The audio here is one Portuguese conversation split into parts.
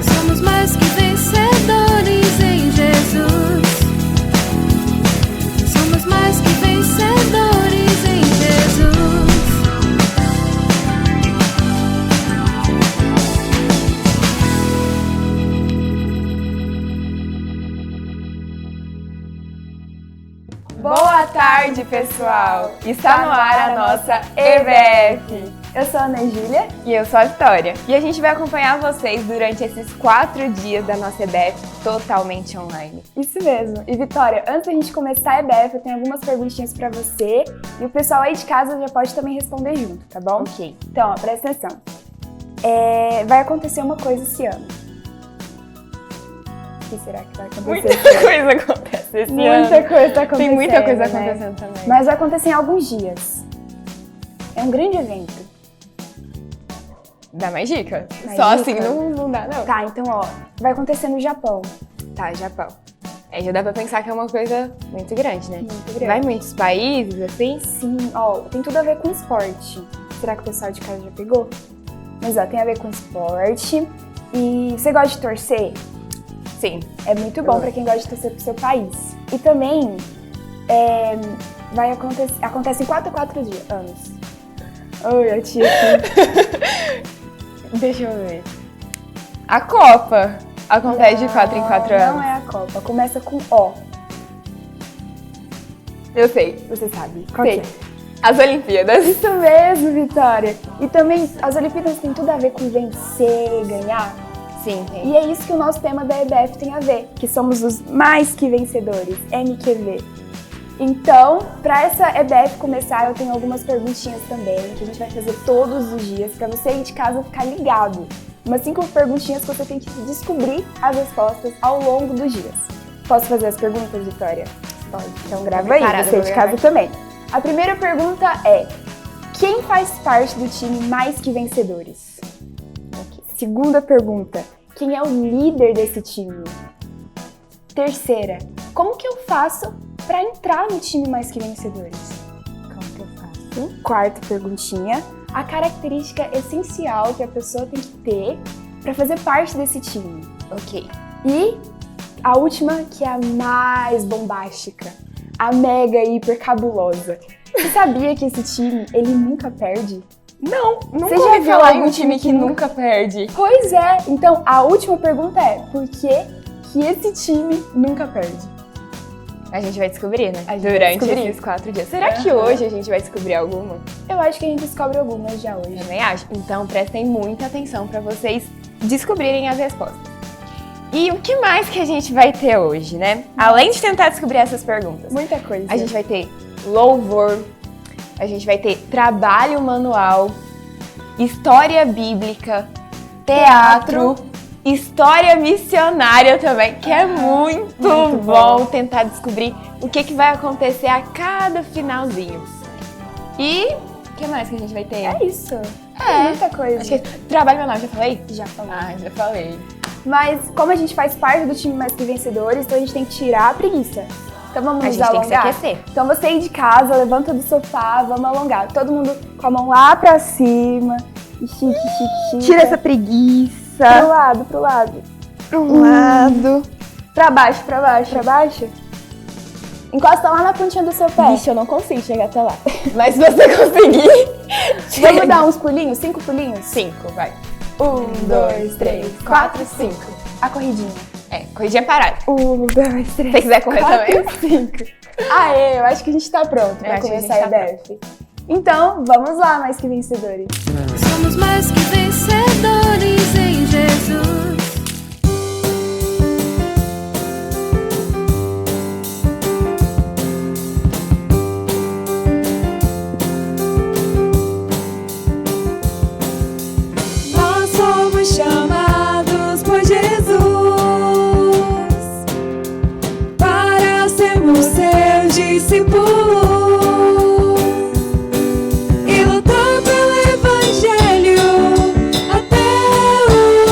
Somos mais que vencedores em Jesus. Somos mais que vencedores em Jesus. Boa tarde, pessoal! Está no ar a nossa EBF. Eu sou a Ana Júlia. E eu sou a Vitória. E a gente vai acompanhar vocês durante esses 4 dias da nossa EBF totalmente online. Isso mesmo. E Vitória, antes da gente começar a EBF, eu tenho algumas perguntinhas pra você. E o pessoal aí de casa já pode também responder junto, tá bom? Ok. Então, ó, presta atenção. Vai acontecer uma coisa esse ano. O que será que vai acontecer? Muita coisa acontece esse ano. Muita coisa tá acontecendo. Tem muita coisa né? acontecendo também. Mas vai acontecer em alguns dias. É um grande evento. Dá mais dica? Mais Só dica? assim não dá, não. Tá, então, ó, vai acontecer no Japão. Tá, Japão. Já dá pra pensar que é uma coisa muito grande, né? Muito grande. Vai em muitos países, assim? Sim, ó, tem tudo a ver com esporte. Será que o pessoal de casa já pegou? Mas ó, tem a ver com esporte. E você gosta de torcer? Sim. É muito bom pra quem gosta de torcer pro seu país. E também acontece em 4 anos. Oi, a tia aqui. Deixa eu ver. A Copa acontece de 4 em 4 anos. Não é a Copa, começa com O. Eu sei. Você sabe? Qual Sei. que é? As Olimpíadas. Isso mesmo, Vitória. E também as Olimpíadas têm tudo a ver com vencer, ganhar. Sim, tem. E é isso que o nosso tema da EBF tem a ver, que somos os mais que vencedores, MQV. Então, para essa EBF começar, eu tenho algumas perguntinhas também, que a gente vai fazer todos os dias, para você aí de casa ficar ligado. Umas 5 perguntinhas que você tem que descobrir as respostas ao longo dos dias. Posso fazer as perguntas, Vitória? Pode. Então grava aí, você de casa também. A primeira pergunta é: quem faz parte do time mais que vencedores? Segunda pergunta: quem é o líder desse time? Terceira: como que eu faço para entrar no time mais que vencedores? Como que eu faço? Quarta perguntinha: a característica essencial que a pessoa tem que ter para fazer parte desse time. Ok. E a última, que é a mais bombástica, a mega hiper cabulosa. Você sabia que esse time, ele nunca perde? Não, nunca Você já ouvi viu falar em algum um time que nunca perde. Pois é, então a última pergunta é: por que esse time nunca perde? A gente vai descobrir, né? A gente vai Durante descobrir. esses 4 dias. Será que hoje a gente vai descobrir alguma? Eu acho que a gente descobre algumas já hoje. Também acho. Então prestem muita atenção para vocês descobrirem as respostas. E o que mais que a gente vai ter hoje, né? Além de tentar descobrir essas perguntas. Muita coisa. A gente vai ter louvor, a gente vai ter trabalho manual, história bíblica, teatro, história missionária também, que é muito bom tentar descobrir o que vai acontecer a cada finalzinho. E o que mais que a gente vai ter? É isso. É muita coisa. Acho que trabalho manual, já falei? Já falou. Já falei. Mas como a gente faz parte do time mais que vencedores, então a gente tem que tirar a preguiça. Então vamos A nos gente tem que se alongar? aquecer. Então você aí de casa, levanta do sofá, vamos alongar. Todo mundo com a mão lá pra cima. E chique. Tira essa preguiça. Pro lado, pro lado. Pro lado. Pra baixo, pra baixo, pra baixo. Encosta lá na pontinha do seu pé. Vixe, eu não consigo chegar até lá. Mas se você conseguir... Vamos dar uns pulinhos? 5 pulinhos? 5, vai. 1, 2, 3, 4, 5. A corridinha. Corridinha parada. 1, 2, 3. Se você quiser correr 4, também. 5. Aê, eu acho que a gente tá pronto pra acho que a começar gente a tá EBF. Então, vamos lá, mais que vencedores. Somos mais que vencedores em Jesus. Nós somos chamados por Jesus para sermos seus discípulos. E lutar pelo Evangelho até o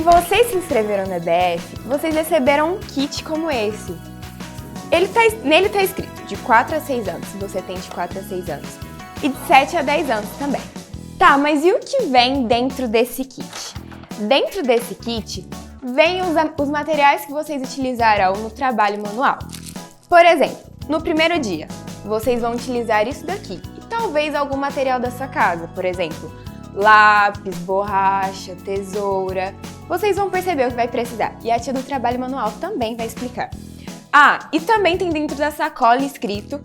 vocês se inscreveram no EBF, vocês receberam um kit como esse. Nele tá escrito de 4 a 6 anos, se você tem de 4 a 6 anos. E de 7 a 10 anos também. Tá, mas e o que vem dentro desse kit? Dentro desse kit, vem os materiais que vocês utilizarão no trabalho manual. Por exemplo, no primeiro dia, vocês vão utilizar isso daqui e talvez algum material da sua casa, por exemplo, lápis, borracha, tesoura. Vocês vão perceber o que vai precisar e a tia do trabalho manual também vai explicar. Ah, e também tem dentro da sacola escrito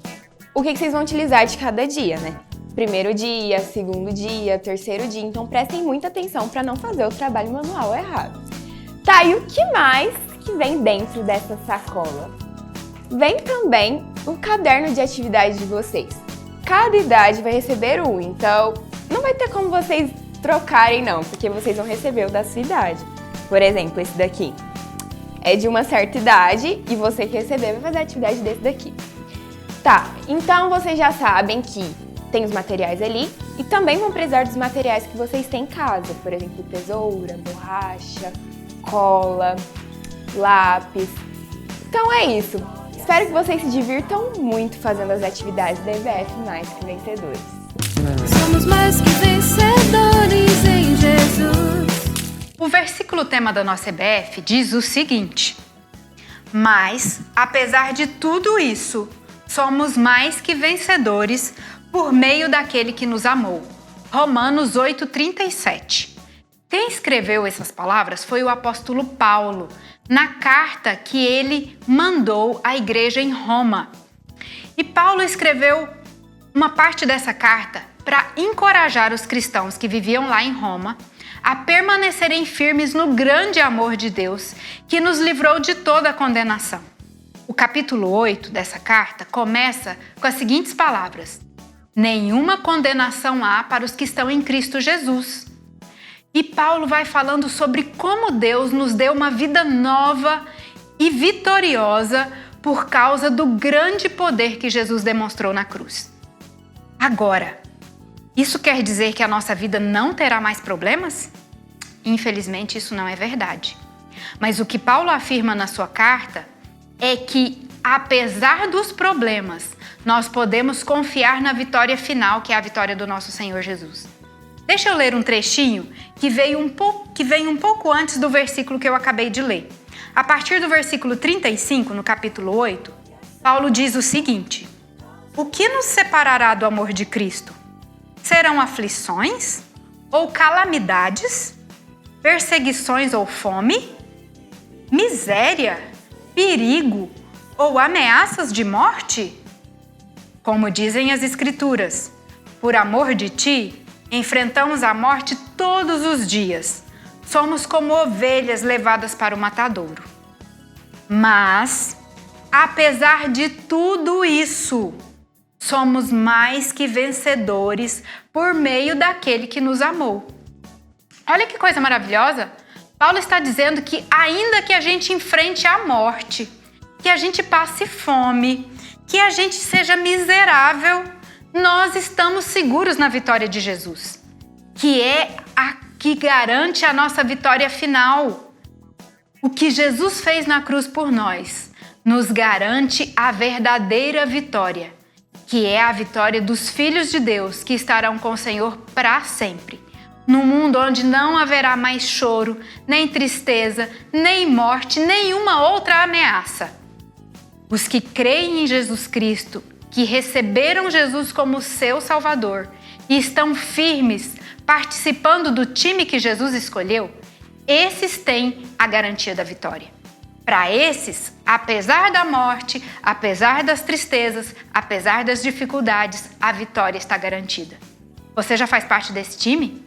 o que vocês vão utilizar de cada dia, né? Primeiro dia, segundo dia, terceiro dia, então prestem muita atenção para não fazer o trabalho manual errado. Tá, e o que mais que vem dentro dessa sacola? Vem também o caderno de atividade de vocês. Cada idade vai receber um, então não vai ter como vocês trocarem não, porque vocês vão receber o da sua idade. Por exemplo, esse daqui é de uma certa idade e você que receber vai fazer a atividade desse daqui. Tá, então vocês já sabem que tem os materiais ali e também vão precisar dos materiais que vocês têm em casa, por exemplo, tesoura, borracha, cola, lápis. Então é isso. Espero que vocês se divirtam muito fazendo as atividades da EBF Mais Que Vencedores. Somos mais que vencedores em Jesus. O versículo tema da nossa EBF diz o seguinte: mas, apesar de tudo isso, somos mais que vencedores por meio daquele que nos amou. Romanos 8:37. Quem escreveu essas palavras foi o apóstolo Paulo, na carta que ele mandou à igreja em Roma. E Paulo escreveu uma parte dessa carta para encorajar os cristãos que viviam lá em Roma a permanecerem firmes no grande amor de Deus, que nos livrou de toda a condenação. O capítulo 8 dessa carta começa com as seguintes palavras: nenhuma condenação há para os que estão em Cristo Jesus. E Paulo vai falando sobre como Deus nos deu uma vida nova e vitoriosa por causa do grande poder que Jesus demonstrou na cruz. Agora, isso quer dizer que a nossa vida não terá mais problemas? Infelizmente, isso não é verdade. Mas o que Paulo afirma na sua carta é que, apesar dos problemas, nós podemos confiar na vitória final, que é a vitória do nosso Senhor Jesus. Deixa eu ler um trechinho que vem um pouco antes do versículo que eu acabei de ler. A partir do versículo 35, no capítulo 8, Paulo diz o seguinte: o que nos separará do amor de Cristo? Serão aflições ou calamidades, perseguições ou fome, miséria, perigo ou ameaças de morte? Como dizem as Escrituras, por amor de ti, enfrentamos a morte todos os dias. Somos como ovelhas levadas para o matadouro. Mas, apesar de tudo isso, somos mais que vencedores por meio daquele que nos amou. Olha que coisa maravilhosa! Paulo está dizendo que ainda que a gente enfrente a morte, que a gente passe fome, que a gente seja miserável, nós estamos seguros na vitória de Jesus, que é a que garante a nossa vitória final. O que Jesus fez na cruz por nós nos garante a verdadeira vitória, que é a vitória dos filhos de Deus que estarão com o Senhor para sempre, num mundo onde não haverá mais choro, nem tristeza, nem morte, nenhuma outra ameaça. Os que creem em Jesus Cristo, que receberam Jesus como seu Salvador e estão firmes, participando do time que Jesus escolheu, esses têm a garantia da vitória. Para esses, apesar da morte, apesar das tristezas, apesar das dificuldades, a vitória está garantida. Você já faz parte desse time?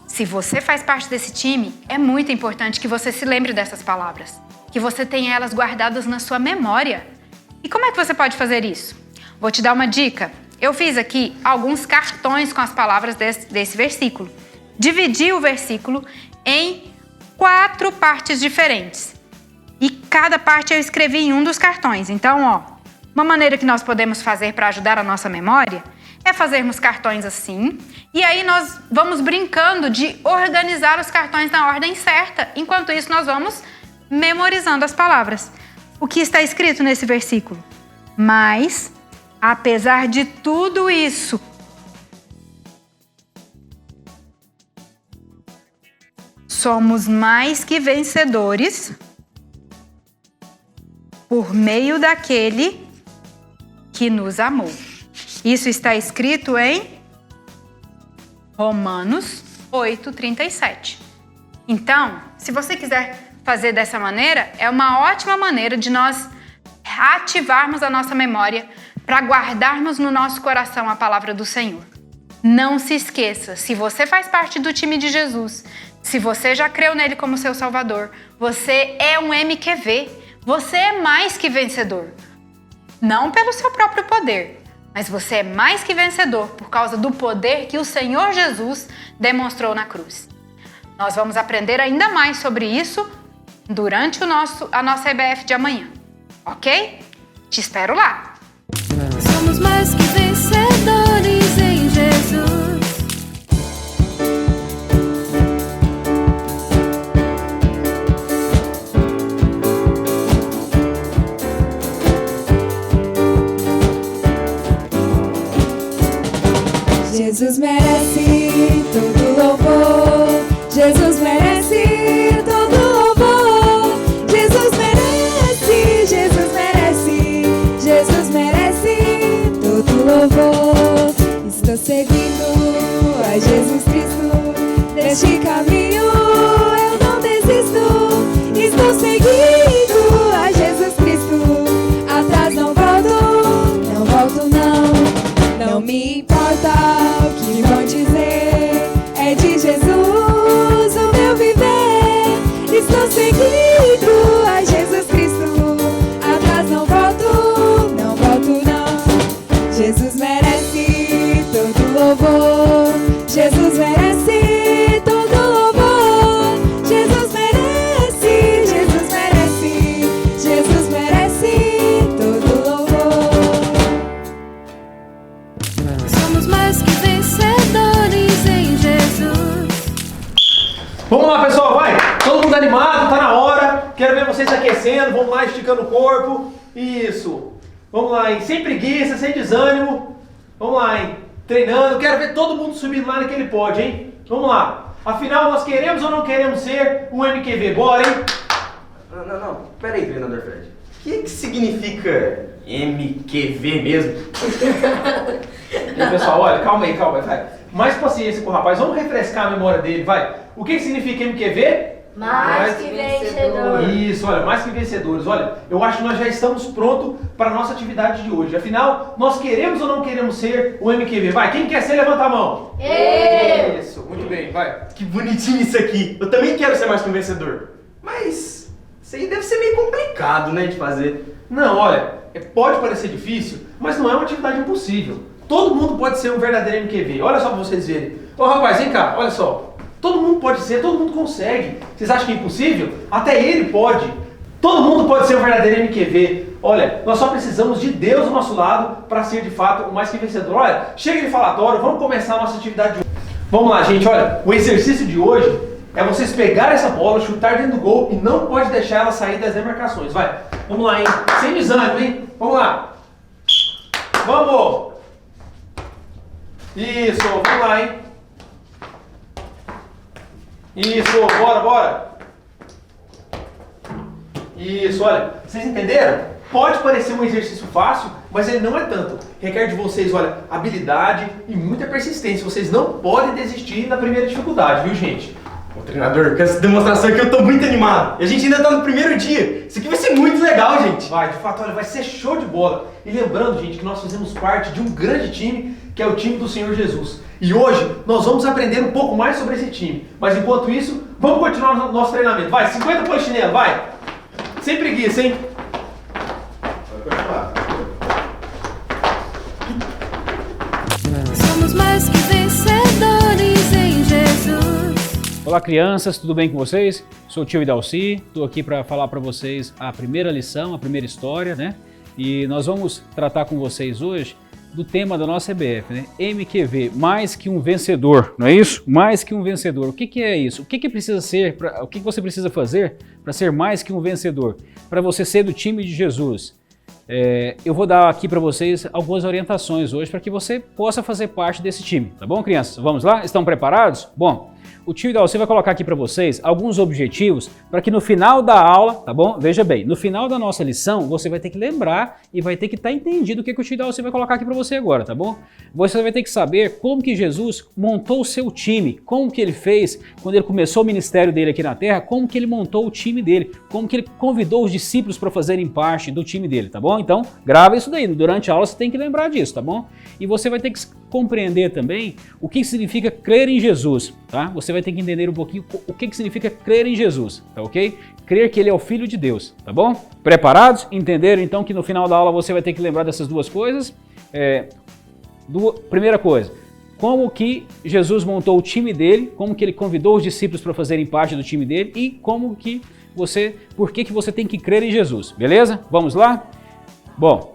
Se você faz parte desse time, é muito importante que você se lembre dessas palavras, que você tenha elas guardadas na sua memória. E como é que você pode fazer isso? Vou te dar uma dica. Eu fiz aqui alguns cartões com as palavras desse versículo. Dividi o versículo em 4 partes diferentes. E cada parte eu escrevi em um dos cartões. Então, uma maneira que nós podemos fazer para ajudar a nossa memória é fazermos cartões assim, e aí nós vamos brincando de organizar os cartões na ordem certa. Enquanto isso, nós vamos memorizando as palavras. O que está escrito nesse versículo? Mas, apesar de tudo isso, somos mais que vencedores por meio daquele que nos amou. Isso está escrito em Romanos 8:37. Então, se você quiser fazer dessa maneira, é uma ótima maneira de nós ativarmos a nossa memória para guardarmos no nosso coração a palavra do Senhor. Não se esqueça, se você faz parte do time de Jesus, se você já creu nele como seu Salvador, você é um MQV, você é mais que vencedor. Não pelo seu próprio poder, mas você é mais que vencedor por causa do poder que o Senhor Jesus demonstrou na cruz. Nós vamos aprender ainda mais sobre isso durante a nossa EBF de amanhã, ok? Te espero lá! Somos mais que vencedores em Jesus. Jesus merece todo louvor. Jesus merece todo louvor. Jesus merece, Jesus merece, Jesus merece todo louvor. Estou seguindo a Jesus Cristo, neste caminho eu não desisto. Estou seguindo a Jesus Cristo, atrás não volto, não volto não. Não me importa o que vão dizer, é de Jesus o meu viver. Estou seguindo a Jesus Cristo, atrás não volto, não volto não. Jesus merece todo louvor, Jesus merece todo louvor. Jesus merece, Jesus merece, Jesus merece todo louvor. Somos mais que vencedores em Jesus. Vamos lá, pessoal, vai! Todo mundo animado, tá na hora. Quero ver vocês aquecendo, vamos lá, esticando o corpo. Isso. Vamos lá, hein? Sem preguiça, sem desânimo. Vamos lá, hein? Treinando. Quero ver todo mundo subindo lá naquele pódio, hein? Vamos lá. Afinal, nós queremos ou não queremos ser um MQV? Bora, hein? Não. Pera aí, treinador Fred. O que significa MQV mesmo? E, pessoal, olha, calma aí, vai. Mais paciência com o rapaz. Vamos refrescar a memória dele, vai. O que significa MQV? Mais que vencedor. Isso, olha, mais que vencedores. Olha, eu acho que nós já estamos prontos para a nossa atividade de hoje. Afinal, nós queremos ou não queremos ser o MQV? Vai, quem quer ser, levanta a mão. Eu! Isso, muito bem, vai. Que bonitinho isso aqui. Eu também quero ser mais que um vencedor. Mas isso aí deve ser meio complicado, né, de fazer. Não, olha, pode parecer difícil, mas não é uma atividade impossível. Todo mundo pode ser um verdadeiro MQV. Olha só pra vocês verem. Ô rapaz, vem cá, olha só. Todo mundo pode ser, todo mundo consegue. Vocês acham que é impossível? Até ele pode. Todo mundo pode ser um verdadeiro MQV. Olha, nós só precisamos de Deus ao nosso lado para ser de fato o mais que vencedor. Olha, chega de falatório, vamos começar a nossa atividade de hoje. Vamos lá, gente, olha, o exercício de hoje é vocês pegarem essa bola, chutar dentro do gol e não pode deixar ela sair das demarcações. Vai, vamos lá, hein? Sem desânimo, hein? Vamos lá. Vamos! Isso, vamos lá, hein? Isso, bora! Isso, olha, vocês entenderam? Pode parecer um exercício fácil, mas ele não é tanto. Requer de vocês, olha, habilidade e muita persistência. Vocês não podem desistir na primeira dificuldade, viu, gente? Ô, treinador, com essa demonstração aqui eu tô muito animado. E a gente ainda tá no primeiro dia. Isso aqui vai ser muito legal, gente. Vai, de fato, olha, vai ser show de bola. E lembrando, gente, que nós fazemos parte de um grande time, que é o time do Senhor Jesus. E hoje nós vamos aprender um pouco mais sobre esse time. Mas enquanto isso, vamos continuar o nosso treinamento. Vai, 50 polichinelo, vai! Sem preguiça, hein? Somos mais que vencedores em Jesus. Olá, crianças, tudo bem com vocês? Sou o tio Idalci, estou aqui para falar para vocês a primeira lição, a primeira história, né? E nós vamos tratar com vocês hoje do tema da nossa EBF, né? MQV, mais que um vencedor, não é isso? Mais que um vencedor. O que é isso? O que precisa ser, o que você precisa fazer para ser mais que um vencedor? Para você ser do time de Jesus? Eu vou dar aqui para vocês algumas orientações hoje para que você possa fazer parte desse time, tá bom, crianças? Vamos lá? Estão preparados? Bom, o tio Dalci vai colocar aqui para vocês alguns objetivos para que no final da aula, tá bom? Veja bem, no final da nossa lição, você vai ter que lembrar e vai ter que estar entendido o que o tio Dalci vai colocar aqui para você agora, tá bom? Você vai ter que saber como que Jesus montou o seu time, como que ele fez quando ele começou o ministério dele aqui na Terra, como que ele montou o time dele, como que ele convidou os discípulos para fazerem parte do time dele, tá bom? Então, grava isso daí, durante a aula você tem que lembrar disso, tá bom? E você vai ter que compreender também o que significa crer em Jesus, tá? Você vai ter que entender um pouquinho o que significa crer em Jesus, tá ok? Crer que ele é o Filho de Deus, tá bom? Preparados? Entenderam então que no final da aula você vai ter que lembrar dessas duas coisas? Primeira coisa, como que Jesus montou o time dele, como que ele convidou os discípulos para fazerem parte do time dele e como que por que você tem que crer em Jesus, beleza? Vamos lá? Bom,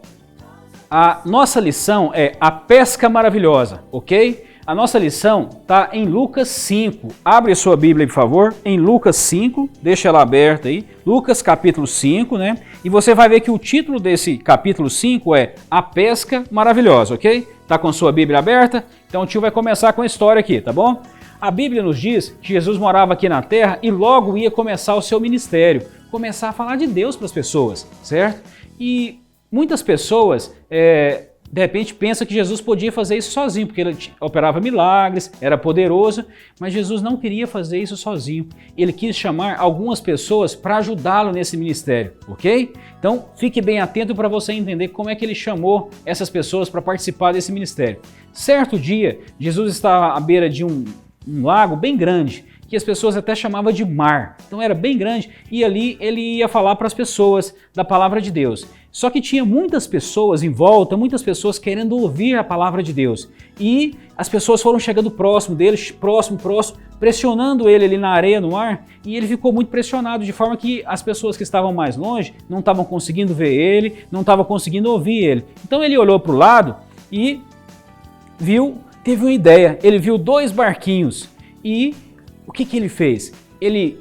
a nossa lição é a pesca maravilhosa, ok? A nossa lição está em Lucas 5. Abre a sua Bíblia, por favor, em Lucas 5, deixa ela aberta aí. Lucas capítulo 5, né? E você vai ver que o título desse capítulo 5 é A Pesca Maravilhosa, ok? Tá com a sua Bíblia aberta? Então o tio vai começar com a história aqui, tá bom? A Bíblia nos diz que Jesus morava aqui na Terra e logo ia começar o seu ministério, começar a falar de Deus para as pessoas, certo? E muitas pessoas, de repente, pensam que Jesus podia fazer isso sozinho, porque ele operava milagres, era poderoso, mas Jesus não queria fazer isso sozinho. Ele quis chamar algumas pessoas para ajudá-lo nesse ministério, ok? Então, fique bem atento para você entender como é que ele chamou essas pessoas para participar desse ministério. Certo dia, Jesus estava à beira de um lago bem grande, que as pessoas até chamavam de mar. Então era bem grande e ali ele ia falar para as pessoas da palavra de Deus. Só que tinha muitas pessoas em volta, muitas pessoas querendo ouvir a palavra de Deus. E as pessoas foram chegando próximo dele, próximo, pressionando ele ali na areia, no mar, e ele ficou muito pressionado, de forma que as pessoas que estavam mais longe não estavam conseguindo ver ele, não estavam conseguindo ouvir ele. Então ele olhou para o lado e teve uma ideia, ele viu 2 barquinhos e o que ele fez? Ele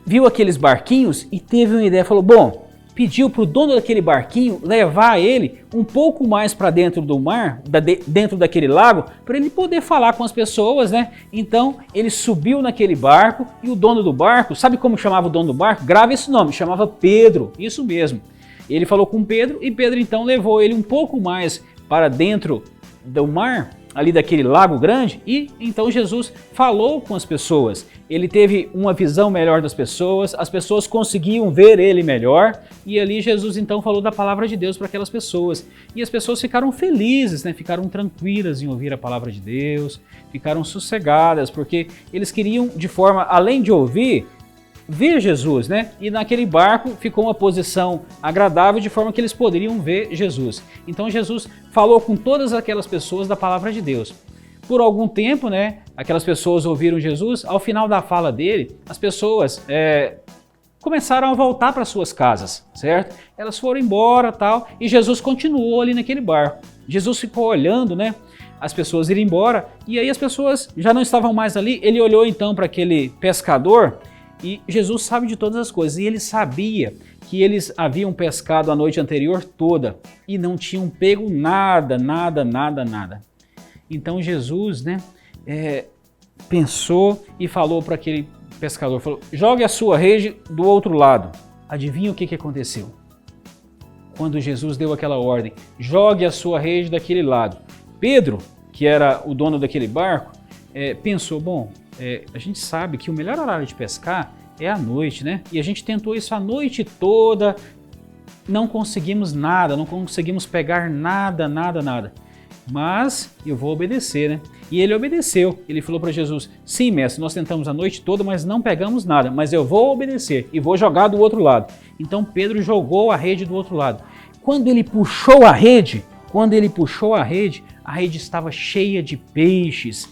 viu aqueles barquinhos e teve uma ideia, falou, bom, pediu para o dono daquele barquinho levar ele um pouco mais para dentro do mar, dentro daquele lago, para ele poder falar com as pessoas, né? Então ele subiu naquele barco e o dono do barco, sabe como chamava o dono do barco? Grava esse nome, chamava Pedro, isso mesmo. Ele falou com Pedro e Pedro então levou ele um pouco mais para dentro do mar, ali daquele lago grande, e então Jesus falou com as pessoas. Ele teve uma visão melhor das pessoas, as pessoas conseguiam ver ele melhor, e ali Jesus então falou da palavra de Deus para aquelas pessoas. E as pessoas ficaram felizes, né? Ficaram tranquilas em ouvir a palavra de Deus, ficaram sossegadas, porque eles queriam, de forma, além de ouvir, ver Jesus, né? E naquele barco ficou uma posição agradável de forma que eles poderiam ver Jesus. Então Jesus falou com todas aquelas pessoas da palavra de Deus. Por algum tempo, né? Aquelas pessoas ouviram Jesus. Ao final da fala dele, as pessoas começaram a voltar para suas casas, certo? Elas foram embora, tal, e Jesus continuou ali naquele barco. Jesus ficou olhando, né? As pessoas irem embora, e aí as pessoas já não estavam mais ali. Ele olhou então para aquele pescador. E Jesus sabe de todas as coisas, e ele sabia que eles haviam pescado a noite anterior toda e não tinham pego nada. Então Jesus, né, pensou e falou para aquele pescador, falou, jogue a sua rede do outro lado. Adivinha o que aconteceu? Quando Jesus deu aquela ordem, jogue a sua rede daquele lado. Pedro, que era o dono daquele barco, pensou, bom, a gente sabe que o melhor horário de pescar é à noite, né? E a gente tentou isso a noite toda, não conseguimos nada, não conseguimos pegar nada. Mas eu vou obedecer, né? E ele obedeceu. Ele falou para Jesus, sim, mestre, nós tentamos a noite toda, mas não pegamos nada, mas eu vou obedecer e vou jogar do outro lado. Então Pedro jogou a rede do outro lado. Quando ele puxou a rede, a rede estava cheia de peixes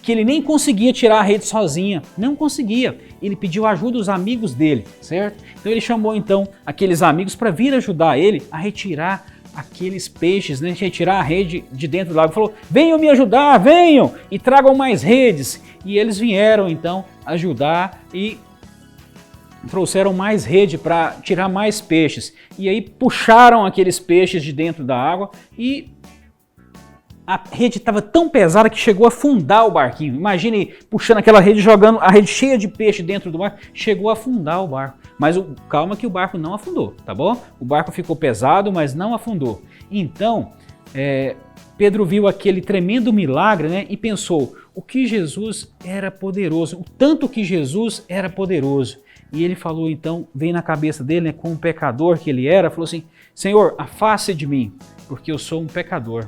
que ele nem conseguia tirar a rede sozinha, não conseguia. Ele pediu ajuda aos amigos dele, certo? Então ele chamou então aqueles amigos para vir ajudar ele a retirar aqueles peixes, né, tirar a rede de dentro do lago. Falou, venham me ajudar, venham e tragam mais redes. E eles vieram então ajudar e trouxeram mais rede para tirar mais peixes. E aí puxaram aqueles peixes de dentro da água e a rede estava tão pesada que chegou a afundar o barquinho. Imagine puxando aquela rede, jogando a rede cheia de peixe dentro do barco, chegou a afundar o barco. Mas calma que o barco não afundou, tá bom? O barco ficou pesado, mas não afundou. Então, Pedro viu aquele tremendo milagre, né, e pensou o que Jesus era poderoso, o tanto que Jesus era poderoso. E ele falou então, veio na cabeça dele, né, como pecador que ele era, falou assim, Senhor, afaste de mim, porque eu sou um pecador.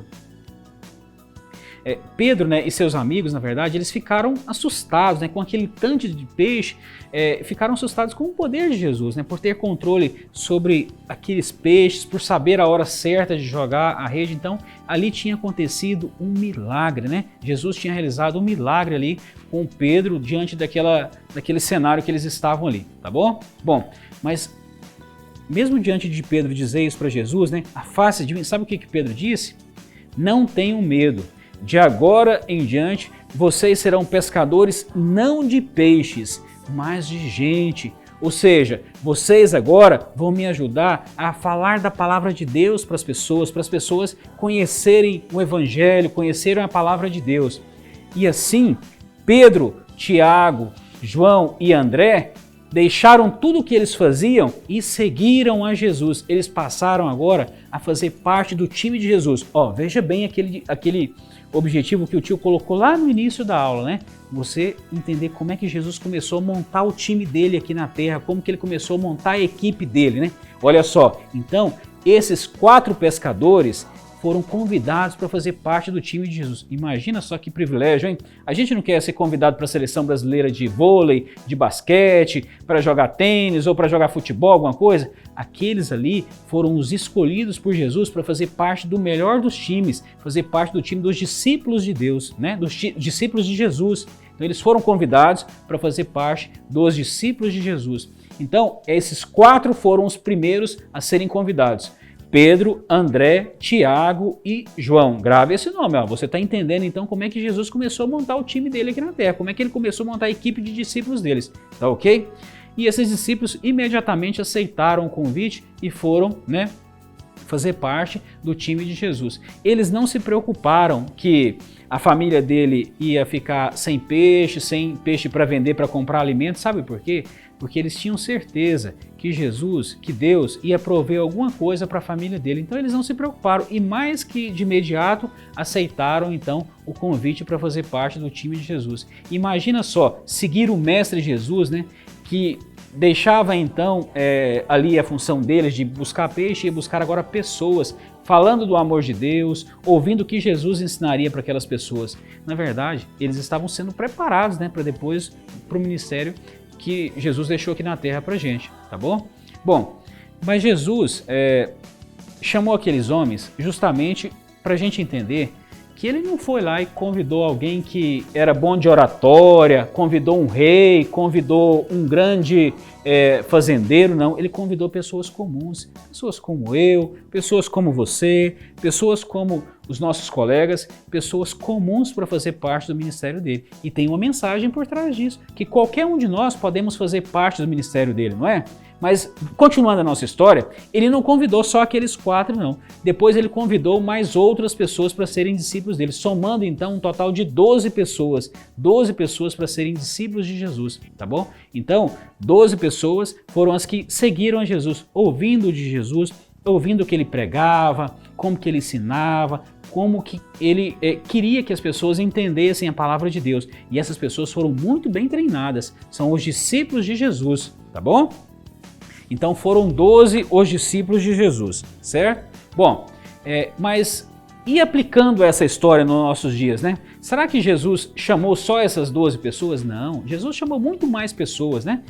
Pedro, né, e seus amigos, na verdade, eles ficaram assustados, né, com aquele tanto de peixe, ficaram assustados com o poder de Jesus, né, por ter controle sobre aqueles peixes, por saber a hora certa de jogar a rede. Então, ali tinha acontecido um milagre, né? Jesus tinha realizado um milagre ali com Pedro diante daquele cenário que eles estavam ali, tá bom? Bom, mas mesmo diante de Pedro dizer isso para Jesus, né, afaste de mim, sabe o que Pedro disse? Não tenham medo. De agora em diante, vocês serão pescadores não de peixes, mas de gente. Ou seja, vocês agora vão me ajudar a falar da palavra de Deus para as pessoas conhecerem o Evangelho, conhecerem a palavra de Deus. E assim, Pedro, Tiago, João e André deixaram tudo o que eles faziam e seguiram a Jesus. Eles passaram agora a fazer parte do time de Jesus. Veja bem aquele objetivo que o tio colocou lá no início da aula, né? Você entender como é que Jesus começou a montar o time dele aqui na Terra, como que ele começou a montar a equipe dele, né? Olha só, então, esses 4 pescadores foram convidados para fazer parte do time de Jesus. Imagina só que privilégio, hein? A gente não quer ser convidado para a seleção brasileira de vôlei, de basquete, para jogar tênis ou para jogar futebol, alguma coisa. Aqueles ali foram os escolhidos por Jesus para fazer parte do melhor dos times, fazer parte do time dos discípulos de Deus, né? Dos discípulos de Jesus. Então eles foram convidados para fazer parte dos discípulos de Jesus. Então esses 4 foram os primeiros a serem convidados. Pedro, André, Tiago e João. Grave esse nome, você está entendendo então como é que Jesus começou a montar o time dele aqui na Terra, como é que ele começou a montar a equipe de discípulos deles, tá ok? E esses discípulos imediatamente aceitaram o convite e foram, né, fazer parte do time de Jesus. Eles não se preocuparam que a família dele ia ficar sem peixe para vender, para comprar alimento, sabe por quê? Porque eles tinham certeza que Jesus, que Deus, ia prover alguma coisa para a família dele. Então eles não se preocuparam e mais que de imediato aceitaram então o convite para fazer parte do time de Jesus. Imagina só, seguir o mestre Jesus, né, que deixava então ali a função deles de buscar peixe e buscar agora pessoas, falando do amor de Deus, ouvindo o que Jesus ensinaria para aquelas pessoas. Na verdade, eles estavam sendo preparados, né, para depois para o ministério que Jesus deixou aqui na Terra pra gente, tá bom? Bom, mas Jesus chamou aqueles homens justamente pra gente entender que ele não foi lá e convidou alguém que era bom de oratória, convidou um rei, convidou um grande fazendeiro, não. Ele convidou pessoas comuns, pessoas como eu, pessoas como você, pessoas como os nossos colegas, pessoas comuns para fazer parte do ministério dele. E tem uma mensagem por trás disso, que qualquer um de nós podemos fazer parte do ministério dele, não é? Mas, continuando a nossa história, ele não convidou só aqueles 4, não. Depois ele convidou mais outras pessoas para serem discípulos dele, somando então um total de 12 pessoas para serem discípulos de Jesus, tá bom? Então, 12 pessoas foram as que seguiram a Jesus, ouvindo de Jesus, ouvindo o que ele pregava, como que ele ensinava, como que ele queria que as pessoas entendessem a palavra de Deus. E essas pessoas foram muito bem treinadas, são os discípulos de Jesus, tá bom? Então foram 12 os discípulos de Jesus, certo? Bom, mas e aplicando essa história nos nossos dias, né? Será que Jesus chamou só essas 12 pessoas? Não, Jesus chamou muito mais pessoas, né?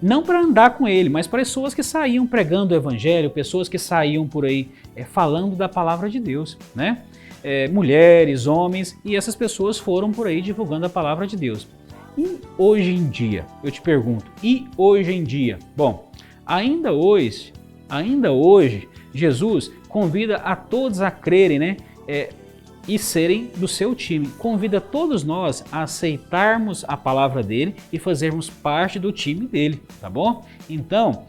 Não para andar com ele, mas para pessoas que saíam pregando o evangelho, pessoas que saíam por aí falando da palavra de Deus, né? Mulheres, homens, e essas pessoas foram por aí divulgando a palavra de Deus. E hoje em dia, eu te pergunto, e hoje em dia? Bom, ainda hoje, Jesus convida a todos a crerem, né? E serem do seu time. Convida todos nós a aceitarmos a palavra dele e fazermos parte do time dele, tá bom? Então,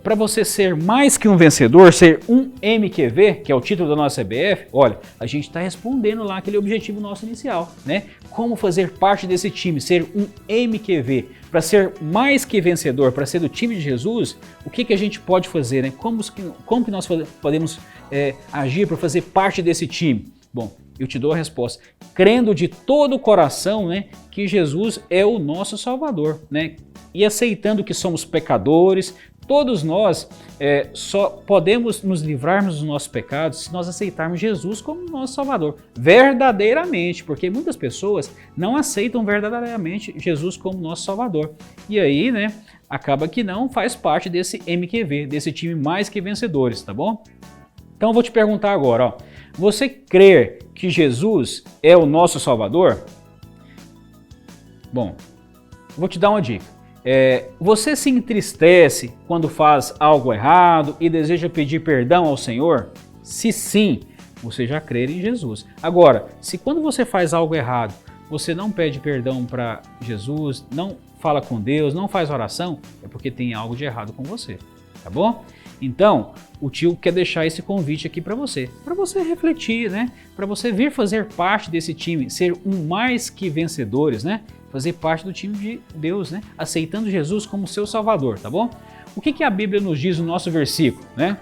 para você ser mais que um vencedor, ser um MQV, que é o título da nossa CBF, olha, a gente está respondendo lá aquele objetivo nosso inicial, né? Como fazer parte desse time, ser um MQV. Para ser mais que vencedor, para ser do time de Jesus, o que a gente pode fazer, né? Como que nós podemos agir para fazer parte desse time? Bom, eu te dou a resposta. Crendo de todo o coração, né, que Jesus é o nosso Salvador, né? E aceitando que somos pecadores, todos nós só podemos nos livrarmos dos nossos pecados se nós aceitarmos Jesus como nosso Salvador, verdadeiramente, porque muitas pessoas não aceitam verdadeiramente Jesus como nosso Salvador. E aí, né, acaba que não faz parte desse MQV, desse time mais que vencedores, tá bom? Então eu vou te perguntar agora, ó. Você crê que Jesus é o nosso Salvador? Bom, vou te dar uma dica. Você se entristece quando faz algo errado e deseja pedir perdão ao Senhor? Se sim, você já crê em Jesus. Agora, se quando você faz algo errado, você não pede perdão para Jesus, não fala com Deus, não faz oração, é porque tem algo de errado com você, tá bom? Então, o tio quer deixar esse convite aqui para você refletir, né? Para você vir fazer parte desse time, ser um mais que vencedores, né? Fazer parte do time de Deus, né? Aceitando Jesus como seu Salvador, tá bom? O que a Bíblia nos diz no nosso versículo, né?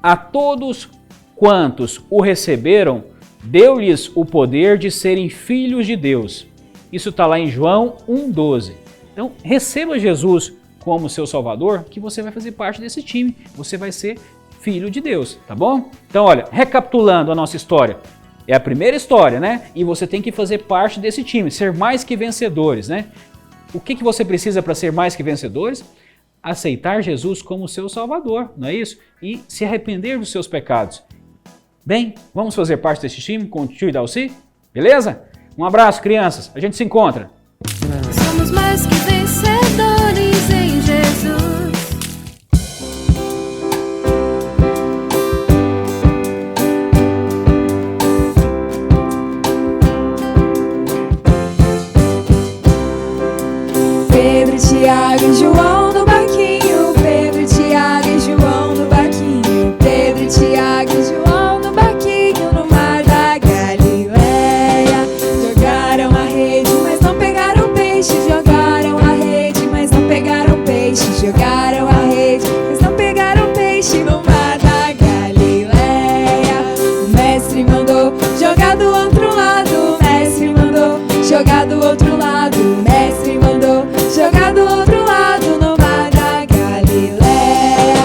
A todos quantos o receberam, deu-lhes o poder de serem filhos de Deus. Isso está lá em João 1,12. Então, receba Jesus como seu Salvador, que você vai fazer parte desse time, você vai ser filho de Deus, tá bom? Então, olha, recapitulando a nossa história, é a primeira história, né? E você tem que fazer parte desse time, ser mais que vencedores, né? O que você precisa para ser mais que vencedores? Aceitar Jesus como seu Salvador, não é isso? E se arrepender dos seus pecados. Bem, vamos fazer parte desse time com o tio e Dalci? Beleza? Um abraço, crianças, a gente se encontra. Somos mais que vencedores em Jesus. Pedro, Tiago e João no barquinho. Pedro, Tiago e João no barquinho. Pedro, Tiago e João no barquinho no mar da Galileia. Jogaram a rede, mas não pegaram peixe. Jogaram a rede, mas não pegaram peixe. Jogaram a rede, mas não pegaram peixe no mar da Galileia. O mestre mandou jogar do outro lado. O mestre mandou jogar do outro lado. O mestre mandou jogar do outro lado no mar da Galileia.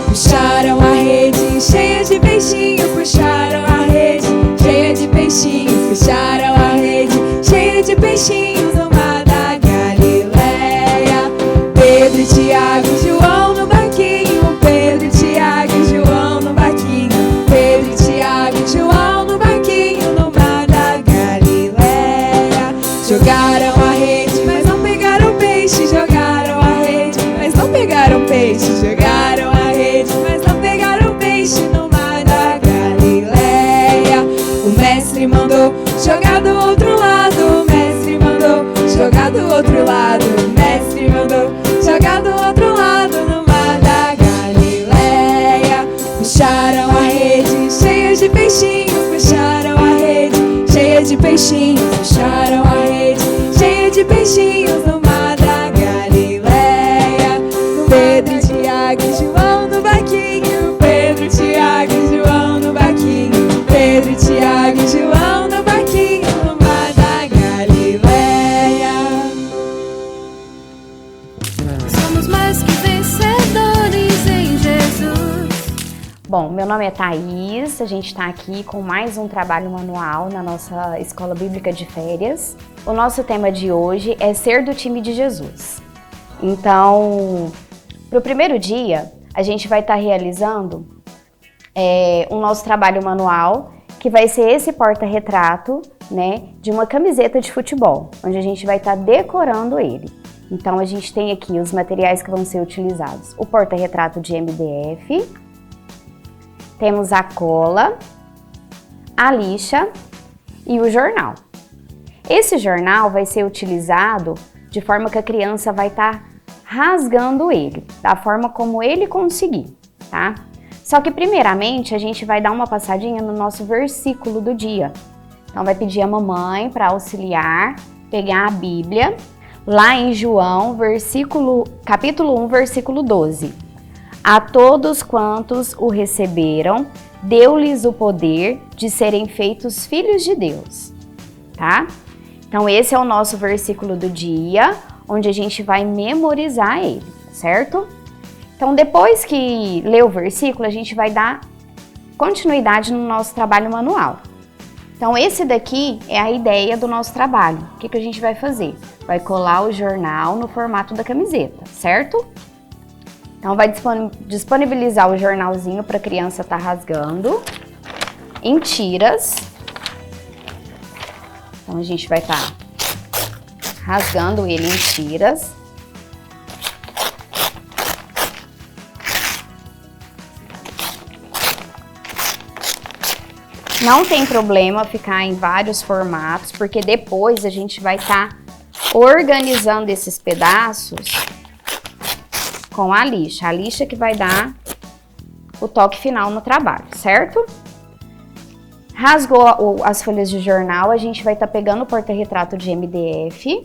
Puxaram a rede cheia de peixinho. Puxaram a rede cheia de peixinhos. Puxaram a rede cheia de peixinhos no mar da Galileia. Pedro, Tiago e João no barquinho. Pedro, Tiago e João no barquinho. Pedro, Tiago e João no barquinho no mar da Galileia. Jogaram a rede, mas não pegaram peixe. Jogaram a rede, mas não pegaram peixe. Jogaram a rede, mas não pegaram peixe no mar da Galileia. O mestre mandou jogar do outro lado. O mestre mandou jogar do outro lado. O mestre mandou jogar do outro lado no mar da Galileia. Puxaram a rede cheia de peixinhos. Puxaram a rede cheia de peixinhos. Puxaram a rede cheia de peixinhos no mar da Galileia. Pedro, Tiago e João no barquinho. Pedro, Tiago e João no barquinho. Pedro, Tiago e João no barquinho no mar da Galileia. Somos mais que vencedores em Jesus. Bom, meu nome é Thaís, a gente está aqui com mais um trabalho manual na nossa Escola Bíblica de Férias. O nosso tema de hoje é ser do time de Jesus. Então, para o primeiro dia, a gente vai estar realizando o nosso trabalho manual, que vai ser esse porta-retrato, né, de uma camiseta de futebol, onde a gente vai estar decorando ele. Então, a gente tem aqui os materiais que vão ser utilizados. O porta-retrato de MDF, Temos a cola, a lixa e o jornal. Esse jornal vai ser utilizado de forma que a criança vai estar rasgando ele, da forma como ele conseguir, tá? Só que primeiramente a gente vai dar uma passadinha no nosso versículo do dia. Então vai pedir a mamãe para auxiliar, pegar a Bíblia, lá em João, capítulo 1, versículo 12. A todos quantos o receberam, deu-lhes o poder de serem feitos filhos de Deus, tá? Então esse é o nosso versículo do dia, onde a gente vai memorizar ele, certo? Então depois que ler o versículo, a gente vai dar continuidade no nosso trabalho manual. Então esse daqui é a ideia do nosso trabalho. O que a gente vai fazer? Vai colar o jornal no formato da camiseta, certo? Então vai disponibilizar o jornalzinho para a criança estar rasgando em tiras. Então a gente vai estar rasgando ele em tiras. Não tem problema ficar em vários formatos, porque depois a gente vai estar organizando esses pedaços com a lixa que vai dar o toque final no trabalho, certo? Rasgou as folhas de jornal, a gente vai estar pegando o porta-retrato de MDF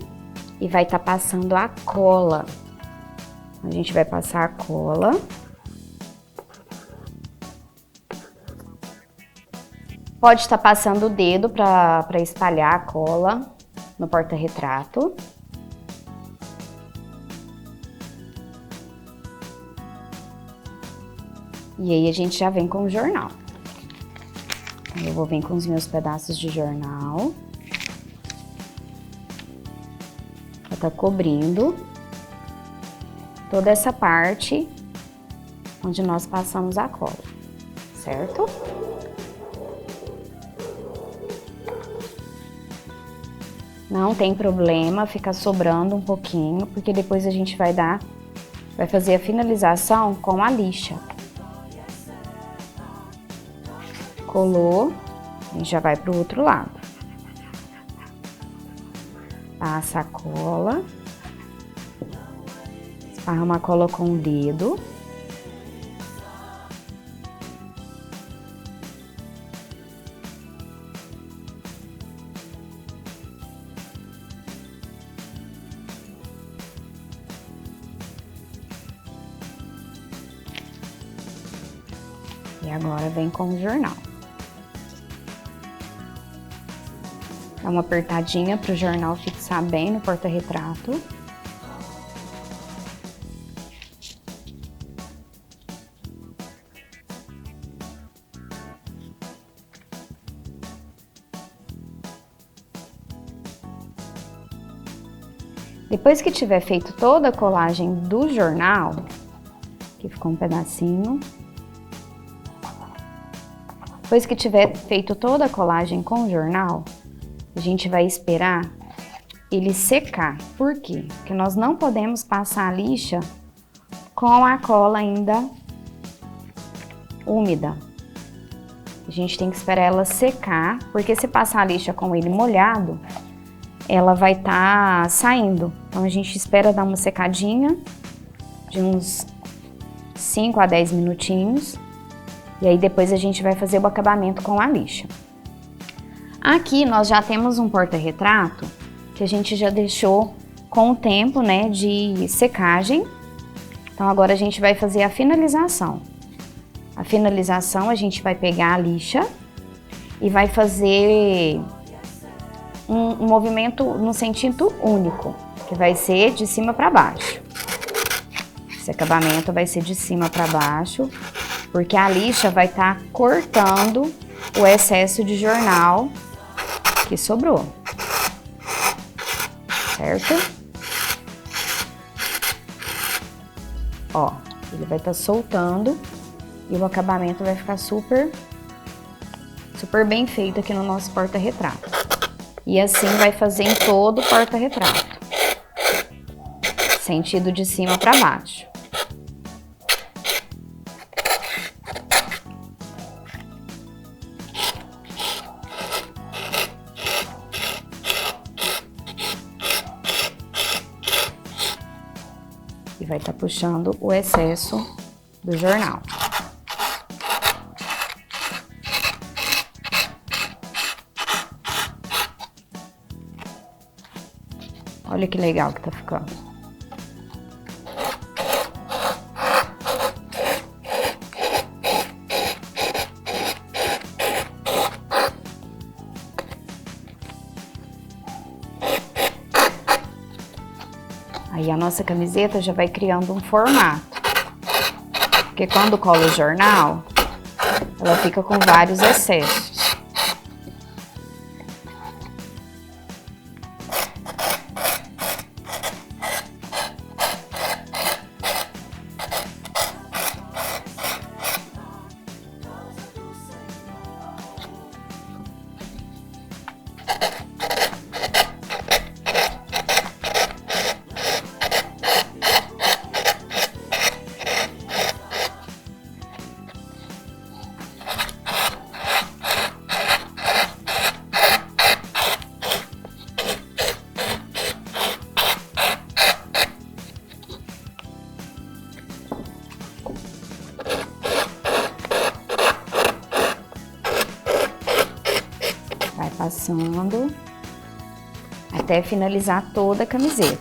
e vai estar passando a cola. A gente vai passar a cola. Pode estar passando o dedo para espalhar a cola no porta-retrato. E aí a gente já vem com o jornal. Eu vou vir com os meus pedaços de jornal. Vai estar cobrindo toda essa parte onde nós passamos a cola, certo? Não tem problema ficar sobrando um pouquinho, porque depois a gente vai fazer a finalização com a lixa. Colou, a gente já vai pro outro lado. Passa a cola. Esparrama a cola com o dedo. E agora vem com o jornal. Dá uma apertadinha para o jornal fixar bem no porta-retrato. Depois que tiver feito toda a colagem do jornal, aqui ficou um pedacinho. Depois que tiver feito toda a colagem com o jornal, a gente vai esperar ele secar. Por quê? Porque nós não podemos passar a lixa com a cola ainda úmida. A gente tem que esperar ela secar, porque se passar a lixa com ele molhado, ela vai estar saindo. Então a gente espera dar uma secadinha de uns 5 a 10 minutinhos. E aí depois a gente vai fazer o acabamento com a lixa. Aqui nós já temos um porta-retrato que a gente já deixou com o tempo, né, de secagem. Então agora a gente vai fazer a finalização. A finalização a gente vai pegar a lixa e vai fazer um movimento no sentido único, que vai ser de cima para baixo. Esse acabamento vai ser de cima para baixo, porque a lixa vai estar cortando o excesso de jornal que sobrou, certo? Ó, ele vai estar soltando e o acabamento vai ficar super bem feito aqui no nosso porta-retrato. E assim vai fazer em todo o porta-retrato, sentido de cima para baixo. E vai estar puxando o excesso do jornal. Olha que legal que tá ficando. Aí a nossa camiseta já vai criando um formato. Porque quando cola o jornal, ela fica com vários excessos. Passando até finalizar toda a camiseta.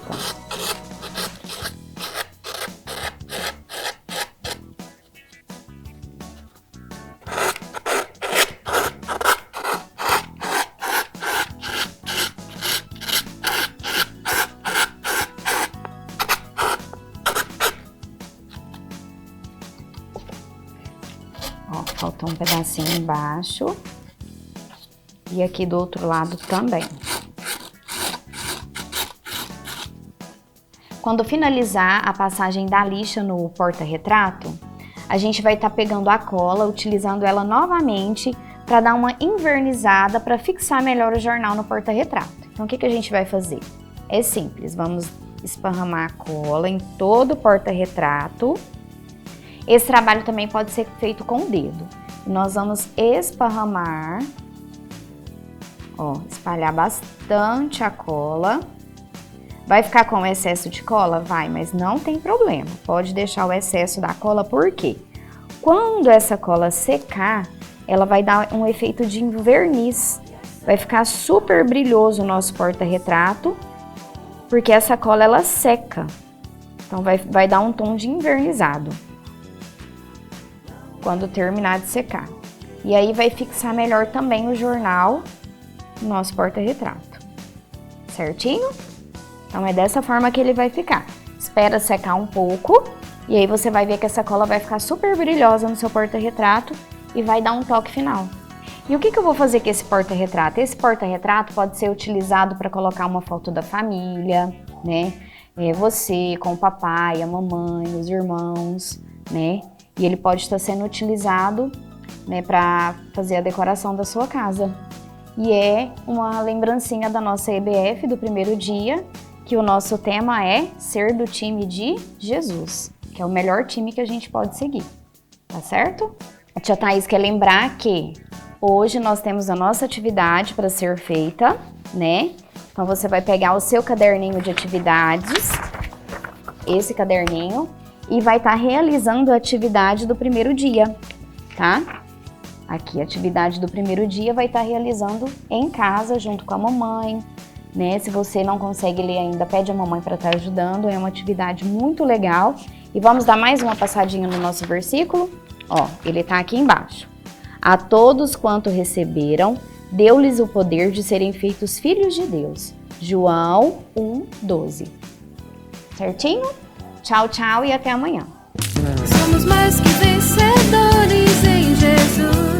Ó, faltou um pedacinho embaixo. E aqui do outro lado também. Quando finalizar a passagem da lixa no porta-retrato, a gente vai estar pegando a cola, utilizando ela novamente para dar uma invernizada, para fixar melhor o jornal no porta-retrato. Então, o que a gente vai fazer? É simples, vamos esparramar a cola em todo o porta-retrato. Esse trabalho também pode ser feito com o dedo. Nós vamos esparramar. Ó, espalhar bastante a cola. Vai ficar com excesso de cola? Vai, mas não tem problema. Pode deixar o excesso da cola, por quê? Quando essa cola secar, ela vai dar um efeito de verniz. Vai ficar super brilhoso o nosso porta-retrato, porque essa cola, ela seca. Então, vai dar um tom de envernizado quando terminar de secar. E aí, vai fixar melhor também o jornal nosso porta-retrato, certinho? Então é dessa forma que ele vai ficar. Espera secar um pouco e aí você vai ver que essa cola vai ficar super brilhosa no seu porta-retrato e vai dar um toque final. E o que eu vou fazer com esse porta-retrato? Esse porta-retrato pode ser utilizado para colocar uma foto da família, né? Você com o papai, a mamãe, os irmãos, né? E ele pode estar sendo utilizado, né, para fazer a decoração da sua casa. E é uma lembrancinha da nossa EBF do primeiro dia, que o nosso tema é ser do time de Jesus, que é o melhor time que a gente pode seguir, tá certo? A tia Thaís quer lembrar que hoje nós temos a nossa atividade para ser feita, né? Então você vai pegar o seu caderninho de atividades, esse caderninho, e vai estar realizando a atividade do primeiro dia, tá? Aqui, a atividade do primeiro dia vai estar realizando em casa, junto com a mamãe, né? Se você não consegue ler ainda, pede a mamãe para estar ajudando, é uma atividade muito legal. E vamos dar mais uma passadinha no nosso versículo? Ó, ele tá aqui embaixo. A todos quanto receberam, deu-lhes o poder de serem feitos filhos de Deus. João 1:12. Certinho? Tchau, tchau e até amanhã. Somos mais que vencedores em Jesus.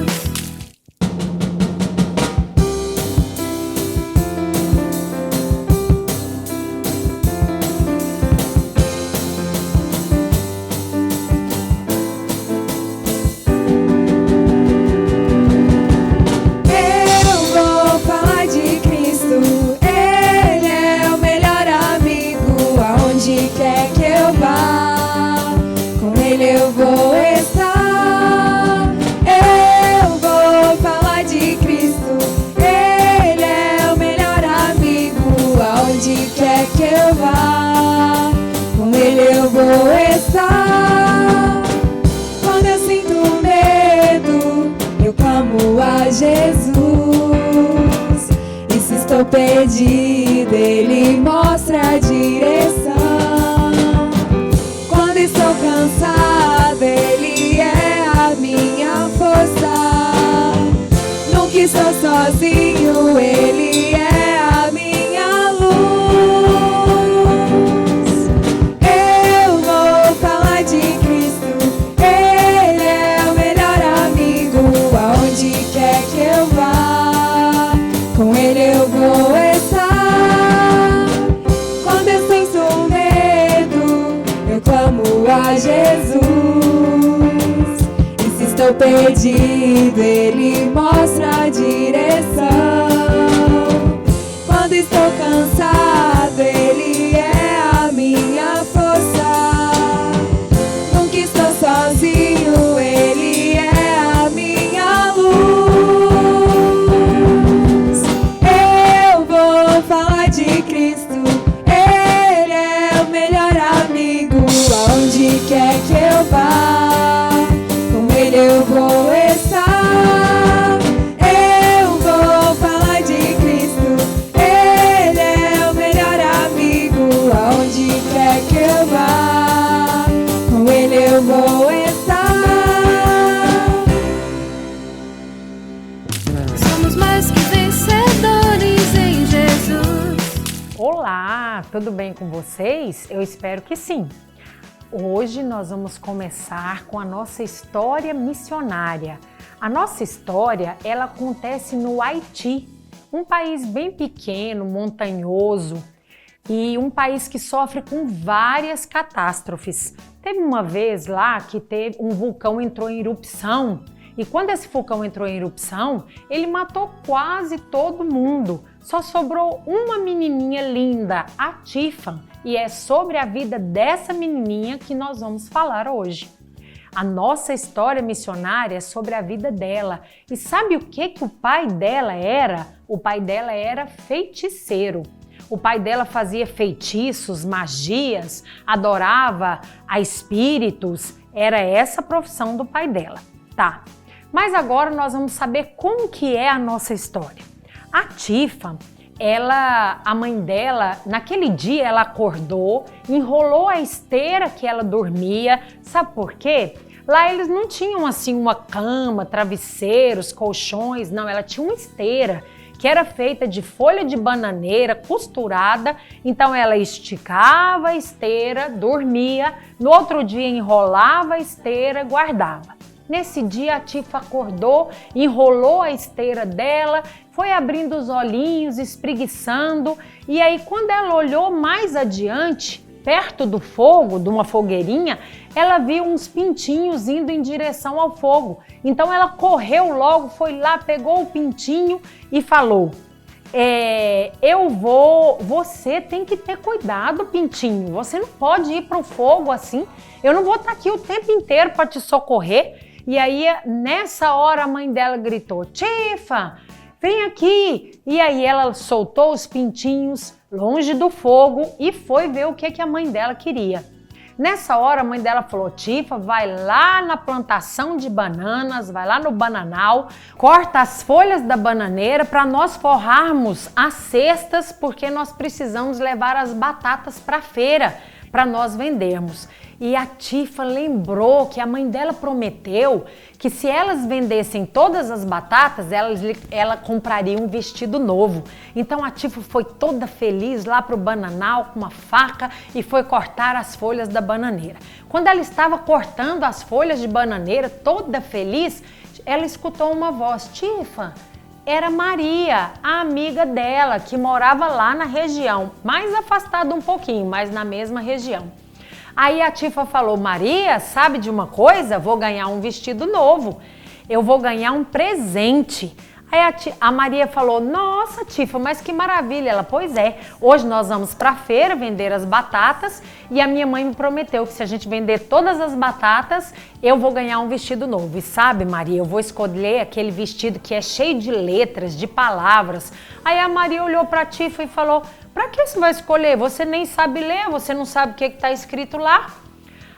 Quer que eu vá, com ele eu vou estar. perdido, Ele mostra a direção. Quando estou cansado, Ele é a minha força. Nunca estou sozinho, Ele é a minha luz. Eu vou falar de Cristo, Ele é o melhor amigo. Aonde quer que eu vá, com Ele eu vou estar. Quando eu sinto medo, eu clamo a Jesus. E se estou perdido, Ele mostra a direção. Quando estou cansado, Ele é a minha força. Nunca estou sozinho, Ele é a minha luz. Eu vou falar de Cristo, Ele é o melhor amigo. Aonde quer que eu vá, com Ele eu vou estar. Eu vou falar de Cristo, Ele é o melhor amigo. Aonde quer que eu vá, com Ele eu vou estar. Somos mais que vencedores em Jesus. Olá, tudo bem com vocês? Eu espero que sim. Hoje nós vamos começar com a nossa história missionária. A nossa história, ela acontece no Haiti, um país bem pequeno, montanhoso e um país que sofre com várias catástrofes. Teve uma vez lá que um vulcão entrou em erupção e quando esse vulcão entrou em erupção, ele matou quase todo mundo. Só sobrou uma menininha linda, a Tifa, e é sobre a vida dessa menininha que nós vamos falar hoje. A nossa história missionária é sobre a vida dela. E sabe o que o pai dela era? O pai dela era feiticeiro. O pai dela fazia feitiços, magias, adorava a espíritos. Era essa a profissão do pai dela. Tá, mas agora nós vamos saber como que é a nossa história. A Tifa, a mãe dela, naquele dia ela acordou, enrolou a esteira que ela dormia. Sabe por quê? Lá eles não tinham assim uma cama, travesseiros, colchões, não. Ela tinha uma esteira que era feita de folha de bananeira costurada. Então ela esticava a esteira, dormia, no outro dia enrolava a esteira, guardava. Nesse dia a Tifa acordou, enrolou a esteira dela, foi abrindo os olhinhos, espreguiçando, e aí quando ela olhou mais adiante, perto do fogo, de uma fogueirinha, ela viu uns pintinhos indo em direção ao fogo. Então ela correu logo, foi lá, pegou o pintinho e falou: você tem que ter cuidado, pintinho, você não pode ir para o fogo assim, eu não vou estar aqui o tempo inteiro para te socorrer. E aí, nessa hora, a mãe dela gritou: Tifa, vem aqui! E aí ela soltou os pintinhos longe do fogo e foi ver o que a mãe dela queria. Nessa hora, a mãe dela falou: Tifa, vai lá na plantação de bananas, vai lá no bananal, corta as folhas da bananeira para nós forrarmos as cestas, porque nós precisamos levar as batatas para a feira, para nós vendermos. E a Tifa lembrou que a mãe dela prometeu que se elas vendessem todas as batatas, ela compraria um vestido novo. Então a Tifa foi toda feliz lá para o bananal com uma faca e foi cortar as folhas da bananeira. Quando ela estava cortando as folhas de bananeira, toda feliz, ela escutou uma voz: Tifa, era Maria, a amiga dela, que morava lá na região, mais afastada um pouquinho, mas na mesma região. Aí a Tifa falou: Maria, sabe de uma coisa? Vou ganhar um vestido novo, eu vou ganhar um presente. Aí a Maria falou: nossa, Tifa, mas que maravilha. Ela: pois é, hoje nós vamos para a feira vender as batatas e a minha mãe me prometeu que se a gente vender todas as batatas, eu vou ganhar um vestido novo. E sabe, Maria, eu vou escolher aquele vestido que é cheio de letras, de palavras. Aí a Maria olhou para a Tifa e falou: para que você vai escolher? Você nem sabe ler, você não sabe o que está escrito lá.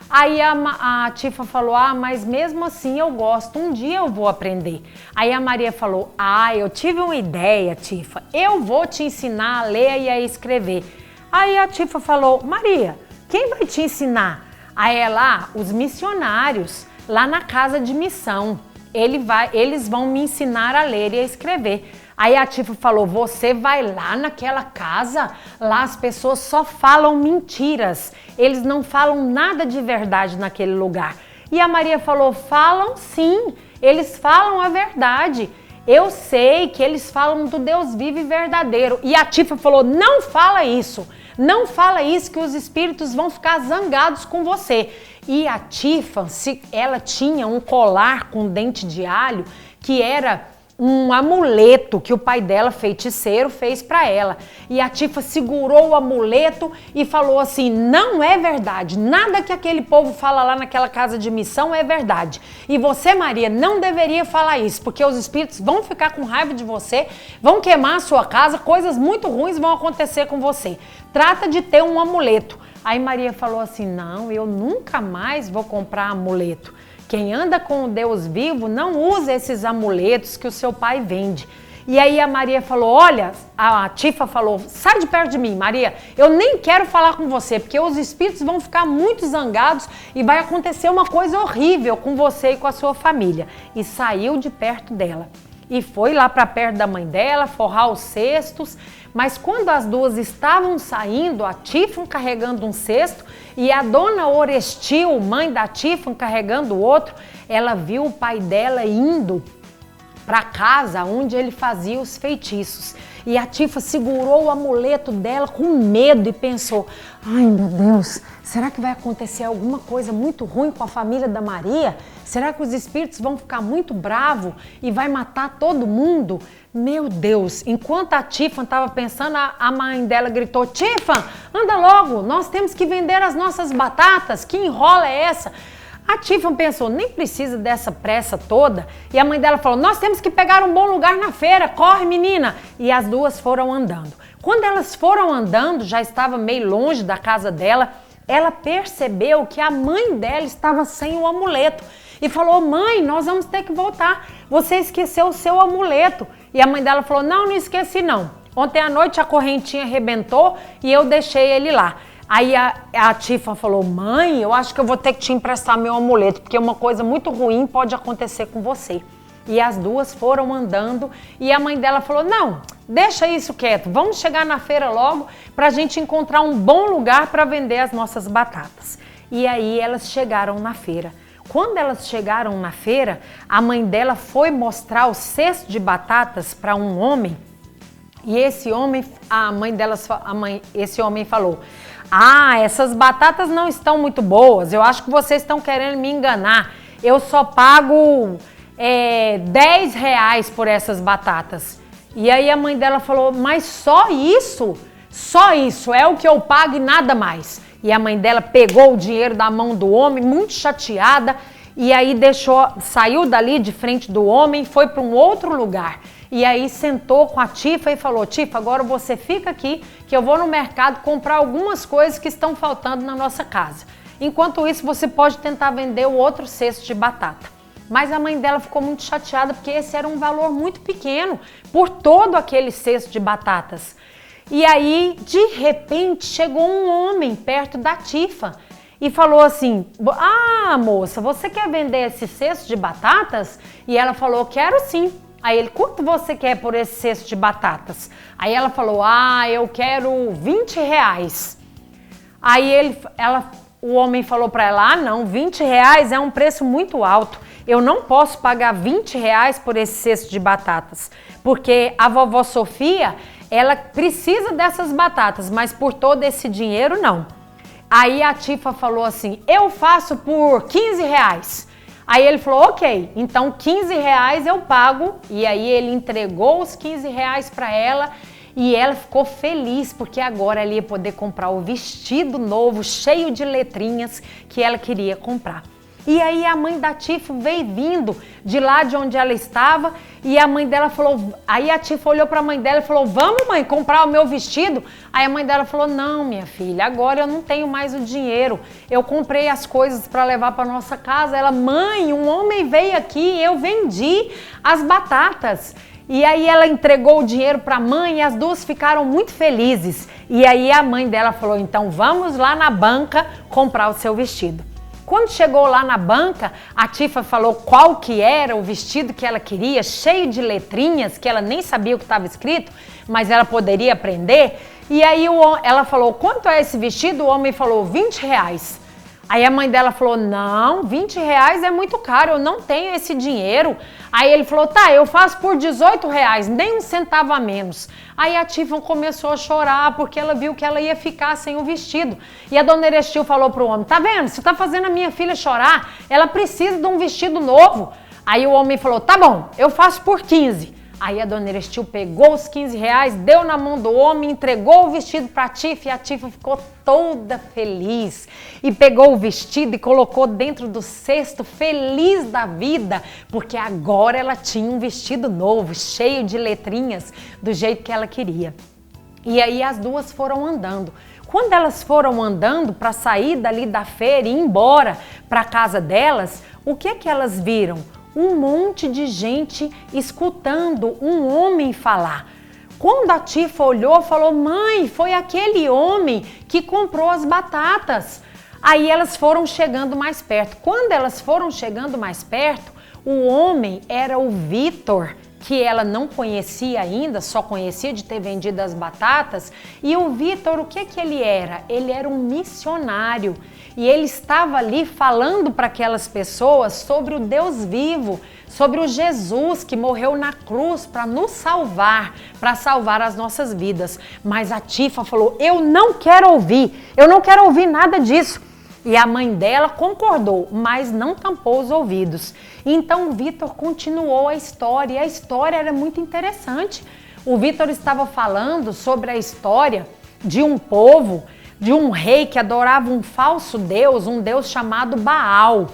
Aí a Tifa falou, mas mesmo assim eu gosto, um dia eu vou aprender. Aí a Maria falou, eu tive uma ideia, Tifa, eu vou te ensinar a ler e a escrever. Aí a Tifa falou, Maria, quem vai te ensinar? Aí ela, os missionários, lá na casa de missão, eles vão me ensinar a ler e a escrever. Aí a Tifa falou, você vai lá naquela casa, lá as pessoas só falam mentiras, eles não falam nada de verdade naquele lugar. E a Maria falou, falam sim, eles falam a verdade. Eu sei que eles falam do Deus vivo e verdadeiro. E a Tifa falou, não fala isso que os espíritos vão ficar zangados com você. E a Tifa, ela tinha um colar com dente de alho que era um amuleto que o pai dela, feiticeiro, fez para ela. E a Tifa segurou o amuleto e falou assim, não é verdade, nada que aquele povo fala lá naquela casa de missão é verdade. E você, Maria, não deveria falar isso, porque os espíritos vão ficar com raiva de você, vão queimar a sua casa, coisas muito ruins vão acontecer com você. Trata de ter um amuleto. Aí Maria falou assim, não, eu nunca mais vou comprar amuleto. Quem anda com o Deus vivo não usa esses amuletos que o seu pai vende. E aí a Maria falou, olha, a Tifa falou, sai de perto de mim, Maria, eu nem quero falar com você, porque os espíritos vão ficar muito zangados e vai acontecer uma coisa horrível com você e com a sua família. E saiu de perto dela. E foi lá para perto da mãe dela, forrar os cestos. Mas quando as duas estavam saindo, a Tifa carregando um cesto e a dona Orestil, mãe da Tifa, carregando o outro, ela viu o pai dela indo para casa onde ele fazia os feitiços. E a Tifa segurou o amuleto dela com medo e pensou, ai meu Deus, será que vai acontecer alguma coisa muito ruim com a família da Maria? Será que os espíritos vão ficar muito bravos e vai matar todo mundo? Meu Deus, enquanto a Tifa estava pensando, a mãe dela gritou, Tifa, anda logo, nós temos que vender as nossas batatas, que enrola é essa? A Tifa pensou, nem precisa dessa pressa toda. E a mãe dela falou, nós temos que pegar um bom lugar na feira, corre menina. E as duas foram andando. Quando elas foram andando, já estava meio longe da casa dela, ela percebeu que a mãe dela estava sem o amuleto. E falou, mãe, nós vamos ter que voltar, você esqueceu o seu amuleto. E a mãe dela falou, não esqueci não. Ontem à noite a correntinha arrebentou e eu deixei ele lá. Aí a Tifa falou, mãe, eu acho que eu vou ter que te emprestar meu amuleto, porque uma coisa muito ruim pode acontecer com você. E as duas foram andando e a mãe dela falou, não, deixa isso quieto, vamos chegar na feira logo para a gente encontrar um bom lugar para vender as nossas batatas. E aí elas chegaram na feira. Quando elas chegaram na feira, a mãe dela foi mostrar o cesto de batatas para um homem. E esse homem, esse homem falou, essas batatas não estão muito boas, eu acho que vocês estão querendo me enganar. Eu só pago 10 reais por essas batatas. E aí a mãe dela falou, mas só isso? Só isso, é o que eu pago e nada mais. E a mãe dela pegou o dinheiro da mão do homem, muito chateada, e aí saiu dali de frente do homem e foi para um outro lugar. E aí sentou com a Tifa e falou, Tifa, agora você fica aqui que eu vou no mercado comprar algumas coisas que estão faltando na nossa casa. Enquanto isso, você pode tentar vender o outro cesto de batata. Mas a mãe dela ficou muito chateada porque esse era um valor muito pequeno por todo aquele cesto de batatas. E aí, de repente, chegou um homem perto da Tifa e falou assim, moça, você quer vender esse cesto de batatas? E ela falou, quero sim. Aí ele, quanto você quer por esse cesto de batatas? Aí ela falou, eu quero 20 reais. Aí o homem falou para ela, não, 20 reais é um preço muito alto. Eu não posso pagar 20 reais por esse cesto de batatas, porque a vovó Sofia, ela precisa dessas batatas, mas por todo esse dinheiro, não. Aí a Tifa falou assim, eu faço por 15 reais. Aí ele falou, ok, então 15 reais eu pago. E aí ele entregou os 15 reais para ela e ela ficou feliz, porque agora ela ia poder comprar o vestido novo, cheio de letrinhas, que ela queria comprar. E aí a mãe da Tifa veio vindo de lá de onde ela estava e a mãe dela falou, aí a Tifa olhou para a mãe dela e falou, vamos mãe, comprar o meu vestido? Aí a mãe dela falou, não minha filha, agora eu não tenho mais o dinheiro, eu comprei as coisas para levar para nossa casa. Ela, mãe, um homem veio aqui, eu vendi as batatas. E aí ela entregou o dinheiro para a mãe e as duas ficaram muito felizes. E aí a mãe dela falou, então vamos lá na banca comprar o seu vestido. Quando chegou lá na banca, a Tifa falou qual que era o vestido que ela queria, cheio de letrinhas, que ela nem sabia o que estava escrito, mas ela poderia aprender. E aí ela falou, quanto é esse vestido? O homem falou, R$20. Aí a mãe dela falou, não, R$20 é muito caro, eu não tenho esse dinheiro. Aí ele falou, tá, eu faço por R$18, nem um centavo a menos. Aí a Tifa começou a chorar porque ela viu que ela ia ficar sem o vestido. E a dona Erestil falou pro homem, tá vendo, você tá fazendo a minha filha chorar, ela precisa de um vestido novo. Aí o homem falou, tá bom, eu faço por 15. Aí a dona Erestil pegou os R$15, deu na mão do homem, entregou o vestido para a Tifa e a Tifa ficou toda feliz. E pegou o vestido e colocou dentro do cesto, feliz da vida, porque agora ela tinha um vestido novo, cheio de letrinhas, do jeito que ela queria. E aí as duas foram andando. Quando elas foram andando para sair dali da feira e ir embora para a casa delas, o que elas viram? Um monte de gente escutando um homem falar. Quando a Tifa olhou, falou, mãe, foi aquele homem que comprou as batatas. Aí elas foram chegando mais perto. Quando elas foram chegando mais perto, o homem era o Vitor, que ela não conhecia ainda, só conhecia de ter vendido as batatas. E o Vitor, o que ele era? Ele era um missionário. E ele estava ali falando para aquelas pessoas sobre o Deus vivo, sobre o Jesus que morreu na cruz para nos salvar, para salvar as nossas vidas. Mas a Tifa falou, eu não quero ouvir nada disso. E a mãe dela concordou, mas não tampou os ouvidos. Então o Vitor continuou a história, e a história era muito interessante. O Vitor estava falando sobre a história de um povo, de um rei que adorava um falso deus, um deus chamado Baal.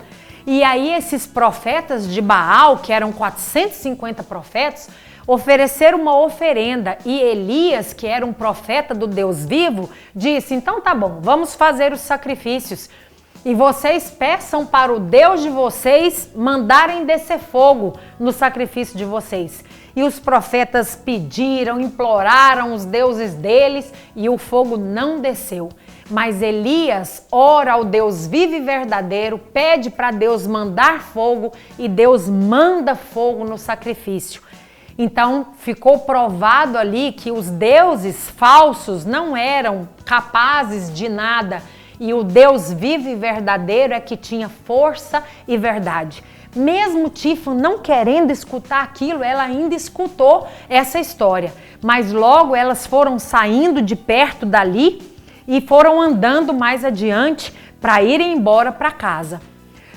E aí esses profetas de Baal, que eram 450 profetas, ofereceram uma oferenda. E Elias, que era um profeta do Deus vivo, disse, então tá bom, vamos fazer os sacrifícios. E vocês peçam para o Deus de vocês mandarem descer fogo no sacrifício de vocês. E os profetas pediram, imploraram os deuses deles e o fogo não desceu. Mas Elias ora ao Deus vivo e verdadeiro, pede para Deus mandar fogo e Deus manda fogo no sacrifício. Então ficou provado ali que os deuses falsos não eram capazes de nada e o Deus vivo e verdadeiro é que tinha força e verdade. Mesmo Tifa não querendo escutar aquilo, ela ainda escutou essa história. Mas logo elas foram saindo de perto dali e foram andando mais adiante para irem embora para casa.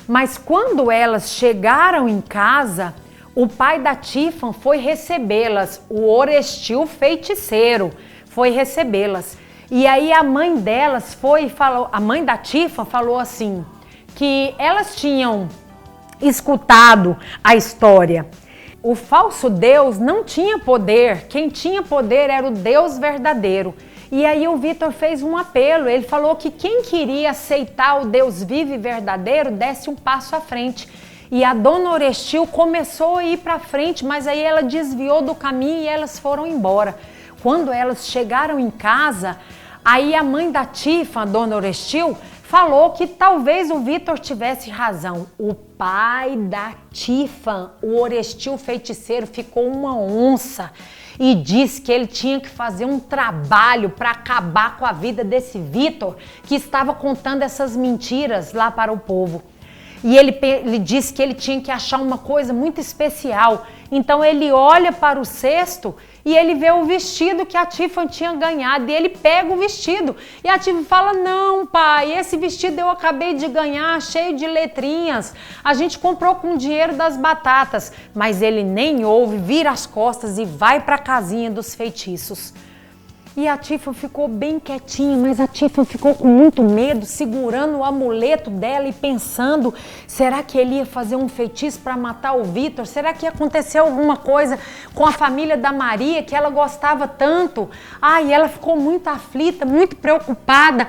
Mas quando elas chegaram em casa, o pai da Tifa foi recebê-las, o Orestil feiticeiro foi recebê-las. E aí a mãe delas a mãe da Tifa falou assim, que elas tinham escutado a história. O falso Deus não tinha poder, quem tinha poder era o Deus verdadeiro. E aí o Vitor fez um apelo, ele falou que quem queria aceitar o Deus vivo e verdadeiro desse um passo à frente. E a dona Orestil começou a ir para frente, mas aí ela desviou do caminho e elas foram embora. Quando elas chegaram em casa, aí a mãe da Tifa, a dona Orestil, falou que talvez o Vitor tivesse razão. O pai da Tifa, o Orestil feiticeiro, ficou uma onça e disse que ele tinha que fazer um trabalho para acabar com a vida desse Vitor, que estava contando essas mentiras lá para o povo. E ele disse que ele tinha que achar uma coisa muito especial. Então ele olha para o cesto e ele vê o vestido que a Tifa tinha ganhado. E ele pega o vestido. E a Tifa fala, não pai, esse vestido eu acabei de ganhar, cheio de letrinhas. A gente comprou com o dinheiro das batatas. Mas ele nem ouve, vira as costas e vai para a casinha dos feitiços. E a Tiffany ficou bem quietinha, mas a Tiffany ficou com muito medo, segurando o amuleto dela e pensando, será que ele ia fazer um feitiço para matar o Vitor? Será que ia acontecer alguma coisa com a família da Maria, que ela gostava tanto? E ela ficou muito aflita, muito preocupada.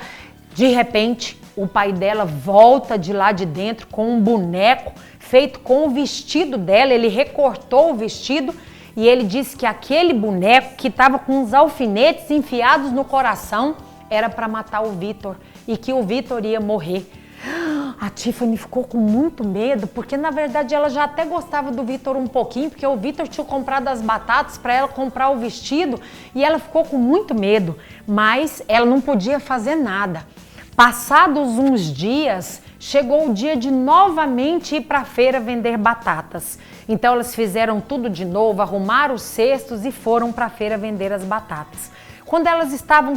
De repente, o pai dela volta de lá de dentro com um boneco feito com o vestido dela, ele recortou o vestido. E ele disse que aquele boneco que estava com os alfinetes enfiados no coração era para matar o Vitor e que o Vitor ia morrer. A Tiffany ficou com muito medo, porque na verdade ela já até gostava do Vitor um pouquinho, porque o Vitor tinha comprado as batatas para ela comprar o vestido e ela ficou com muito medo, mas ela não podia fazer nada. Passados uns dias, chegou o dia de novamente ir para a feira vender batatas. Então elas fizeram tudo de novo, arrumaram os cestos e foram para a feira vender as batatas. Quando elas estavam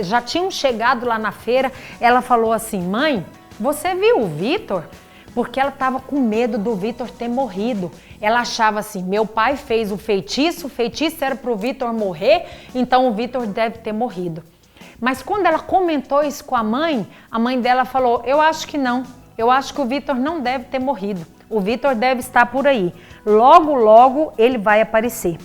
já tinham chegado lá na feira, ela falou assim: mãe, você viu o Vitor? Porque ela estava com medo do Vitor ter morrido. Ela achava assim, meu pai fez o feitiço era para o Vitor morrer, então o Vitor deve ter morrido. Mas quando ela comentou isso com a mãe dela falou, eu acho que não. Eu acho que o Vitor não deve ter morrido. O Vitor deve estar por aí. Logo, logo ele vai aparecer.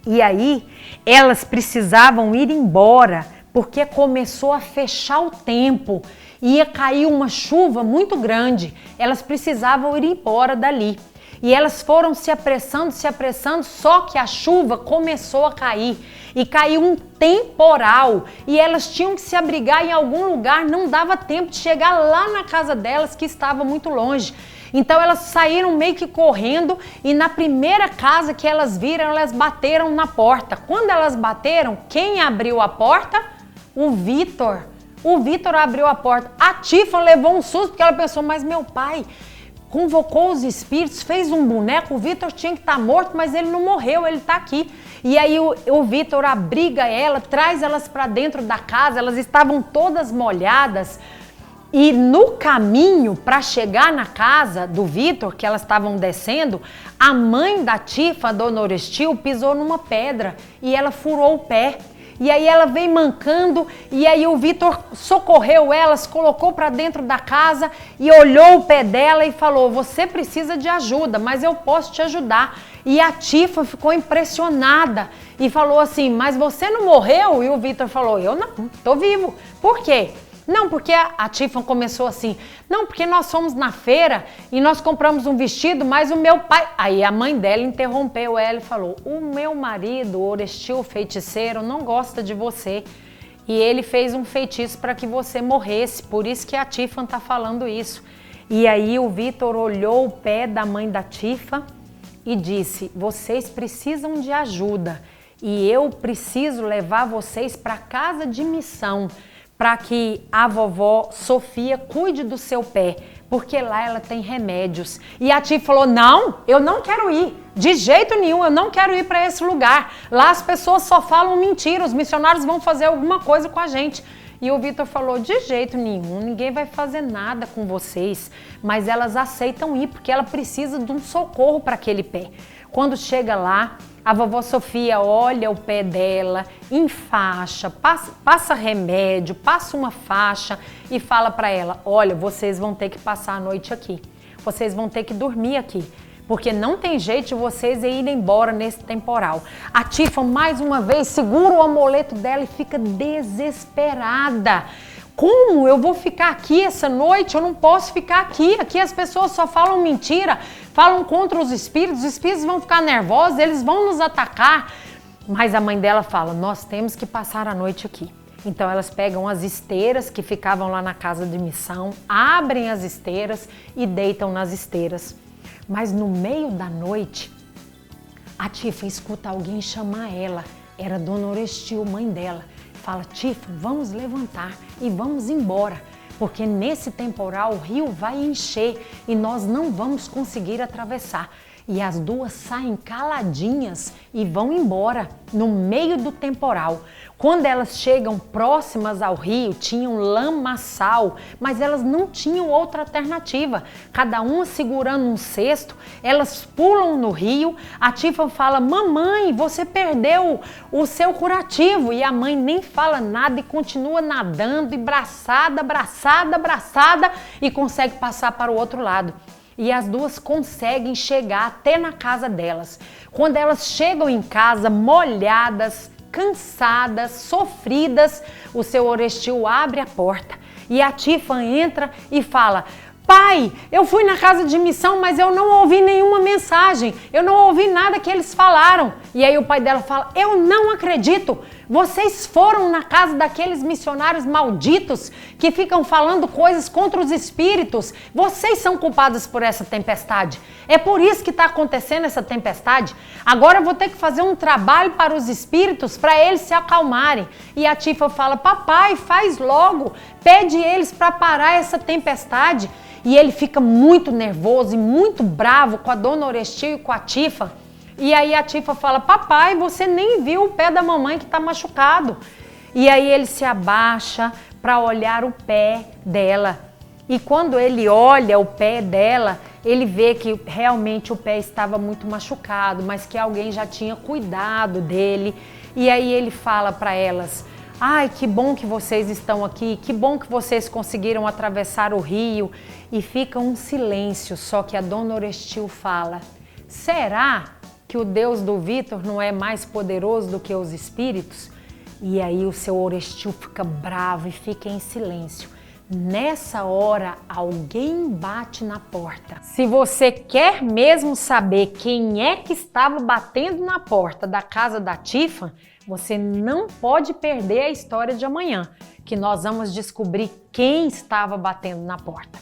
E aí, elas precisavam ir embora, porque começou a fechar o tempo. Ia cair uma chuva muito grande. Elas precisavam ir embora dali. E elas foram se apressando, só que a chuva começou a cair. E caiu um temporal. E elas tinham que se abrigar em algum lugar. Não dava tempo de chegar lá na casa delas, que estava muito longe. Então elas saíram meio que correndo e na primeira casa que elas viram, elas bateram na porta. Quando elas bateram, quem abriu a porta? O Vitor. O Vitor abriu a porta. A Tiffany levou um susto porque ela pensou, mas meu pai convocou os espíritos, fez um boneco, o Vitor tinha que estar morto, mas ele não morreu, ele está aqui. E aí o Vitor abriga ela, traz elas para dentro da casa, elas estavam todas molhadas. E no caminho para chegar na casa do Vitor, que elas estavam descendo, a mãe da Tiffany, a dona Orestil, pisou numa pedra e ela furou o pé. E aí ela veio mancando e aí o Vitor socorreu elas, colocou para dentro da casa e olhou o pé dela e falou, você precisa de ajuda, mas eu posso te ajudar. E a Tiffany ficou impressionada e falou assim, mas você não morreu? E o Vitor falou, eu não, tô vivo. Por quê? Não, porque a Tiffany começou assim, não, porque nós fomos na feira e nós compramos um vestido, mas o meu pai... Aí a mãe dela interrompeu ela e falou, o meu marido, Orestil, feiticeiro, não gosta de você e ele fez um feitiço para que você morresse, por isso que a Tiffany tá falando isso. E aí o Vitor olhou o pé da mãe da Tiffany e disse, vocês precisam de ajuda e eu preciso levar vocês para casa de missão, para que a vovó Sofia cuide do seu pé, porque lá ela tem remédios. E a tia falou, não, eu não quero ir, de jeito nenhum, eu não quero ir para esse lugar. Lá as pessoas só falam mentira, os missionários vão fazer alguma coisa com a gente. E o Vitor falou, de jeito nenhum, ninguém vai fazer nada com vocês, mas elas aceitam ir, porque ela precisa de um socorro para aquele pé. Quando chega lá, a vovó Sofia olha o pé dela, enfaixa, passa remédio, passa uma faixa e fala para ela, olha, vocês vão ter que passar a noite aqui, vocês vão ter que dormir aqui, porque não tem jeito de vocês irem embora nesse temporal. A Tiffany, mais uma vez, segura o amuleto dela e fica desesperada. Como eu vou ficar aqui essa noite? Eu não posso ficar aqui. Aqui as pessoas só falam mentira, falam contra os espíritos vão ficar nervosos, eles vão nos atacar. Mas a mãe dela fala, nós temos que passar a noite aqui. Então elas pegam as esteiras que ficavam lá na casa de missão, abrem as esteiras e deitam nas esteiras. Mas no meio da noite, a Tiffany escuta alguém chamar ela. Era Dona Orestil, mãe dela. Fala, Tiffany, vamos levantar e vamos embora, porque nesse temporal o rio vai encher e nós não vamos conseguir atravessar. E as duas saem caladinhas e vão embora no meio do temporal. Quando elas chegam próximas ao rio, tinham lamaçal, mas elas não tinham outra alternativa. Cada uma segurando um cesto, elas pulam no rio. A Tifa fala: mamãe, você perdeu o seu curativo. E a mãe nem fala nada e continua nadando e braçada, braçada, braçada e consegue passar para o outro lado. E as duas conseguem chegar até na casa delas. Quando elas chegam em casa molhadas, cansadas, sofridas, o seu Orestil abre a porta e a Tifa entra e fala: pai, eu fui na casa de missão, mas eu não ouvi nenhuma mensagem, eu não ouvi nada que eles falaram. E aí o pai dela fala: eu não acredito, vocês foram na casa daqueles missionários malditos que ficam falando coisas contra os espíritos, vocês são culpados por essa tempestade, é por isso que está acontecendo essa tempestade. Agora eu vou ter que fazer um trabalho para os espíritos, para eles se acalmarem. E a Tifa fala: papai, faz logo, pede eles para parar essa tempestade. E ele fica muito nervoso e muito bravo com a dona Orestil e com a Tifa. E aí a Tifa fala: papai, você nem viu o pé da mamãe que está machucado. E aí ele se abaixa para olhar o pé dela. E quando ele olha o pé dela, ele vê que realmente o pé estava muito machucado, mas que alguém já tinha cuidado dele. E aí ele fala para elas: ai, que bom que vocês estão aqui, que bom que vocês conseguiram atravessar o rio. E fica um silêncio, só que a dona Orestil fala: será que o Deus do Vitor não é mais poderoso do que os espíritos? E aí o seu Orestil fica bravo e fica em silêncio. Nessa hora, alguém bate na porta. Se você quer mesmo saber quem é que estava batendo na porta da casa da Tifa, você não pode perder a história de amanhã, que nós vamos descobrir quem estava batendo na porta.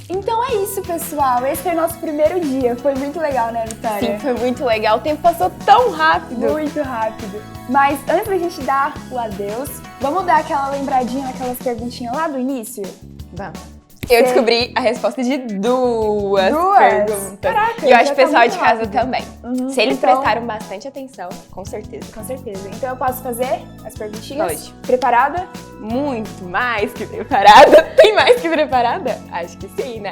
Então é isso, pessoal. Esse foi o nosso primeiro dia. Foi muito legal, né, Vitória? Sim, foi muito legal. O tempo passou tão rápido. Muito rápido. Mas antes da gente dar o adeus, vamos dar aquela lembradinha naquelas perguntinhas lá do início? Vamos. Eu descobri a resposta de duas perguntas. Caraca, e eu acho que o tá pessoal de muito casa rápido. também. Se eles Então- prestaram bastante atenção, com certeza. Com certeza. Então eu posso fazer as perguntinhas? Pode. Preparada? Muito mais que preparada. Tem mais que preparada? Acho que sim, né?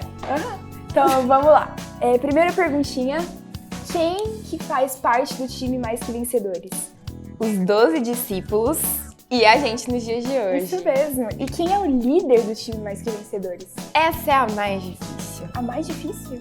Então vamos lá. Primeira perguntinha. Quem que faz parte do time Mais Que Vencedores? Os 12 discípulos e a gente nos dias de hoje. Isso mesmo. E quem é o líder do time Mais Que Vencedores? Essa é a mais difícil. A mais difícil?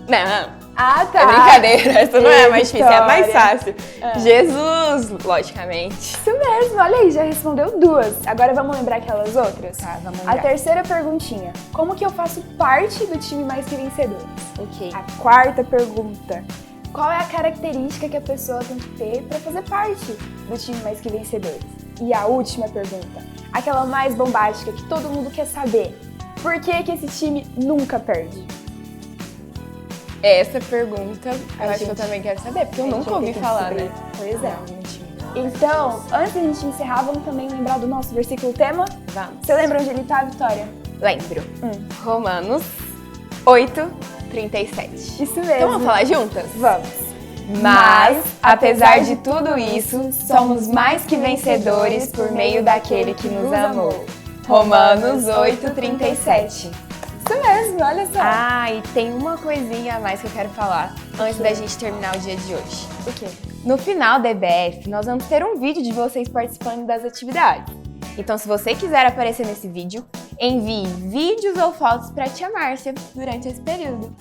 Não, Ah, tá. é brincadeira. Essa não é a mais difícil, é a mais Vitória. fácil. Jesus, logicamente. Isso mesmo. Olha aí, já respondeu duas. Agora vamos lembrar aquelas outras? Tá, vamos A lembrar. terceira perguntinha. Como que eu faço parte do time Mais Que Vencedores? Ok. A quarta pergunta. Qual é a característica que a pessoa tem que ter para fazer parte do time Mais Que Vencedores? E a última pergunta, aquela mais bombástica que todo mundo quer saber. Por que que esse time nunca perde? Essa pergunta eu acho que eu gente- também quero saber, porque eu a gente nunca vai ouvi ter que falar, descobrir. né? Pois é. Então, antes da gente encerrar, vamos também lembrar do nosso versículo tema? Vamos. Você lembra onde ele tá, Vitória? Lembro. Romanos 8:37. Isso mesmo. Então vamos falar juntas? Vamos. Mas, apesar de tudo isso, somos mais que vencedores por meio daquele que nos amou. Romanos 8:37. Isso mesmo, olha só. Ah, e tem uma coisinha a mais que eu quero falar antes da gente terminar o dia de hoje. O quê? No final da EBF, nós vamos ter um vídeo de vocês participando das atividades. Então, se você quiser aparecer nesse vídeo, envie vídeos ou fotos pra tia Márcia durante esse período.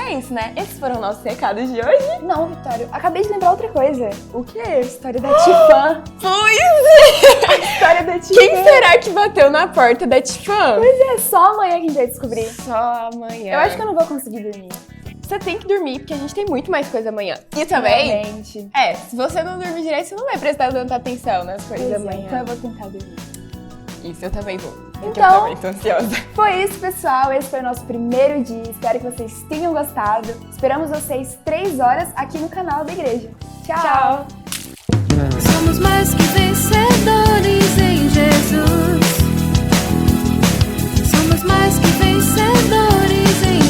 É isso, né? Esses foram nossos recados de hoje. Não, Vitória, acabei de lembrar outra coisa. O quê? A história da Tifã. Pois História da é! Tifã. Quem será que bateu na porta da Tifã? Pois é, só amanhã que a gente vai descobrir. Só amanhã. Eu acho que eu não vou conseguir dormir. Você tem que dormir, porque a gente tem muito mais coisa amanhã. E também, Realmente. se você não dormir direito, você não vai prestar tanta atenção nas coisas Pois da é, manhã. então eu vou tentar dormir. Isso eu também vou. Porque Então- eu também tô ansiosa. Foi isso, pessoal. Esse foi o nosso primeiro dia. Espero que vocês tenham gostado. Esperamos vocês 3 horas aqui no canal da igreja. Tchau. Somos mais que vencedores em Jesus. Somos mais que vencedores em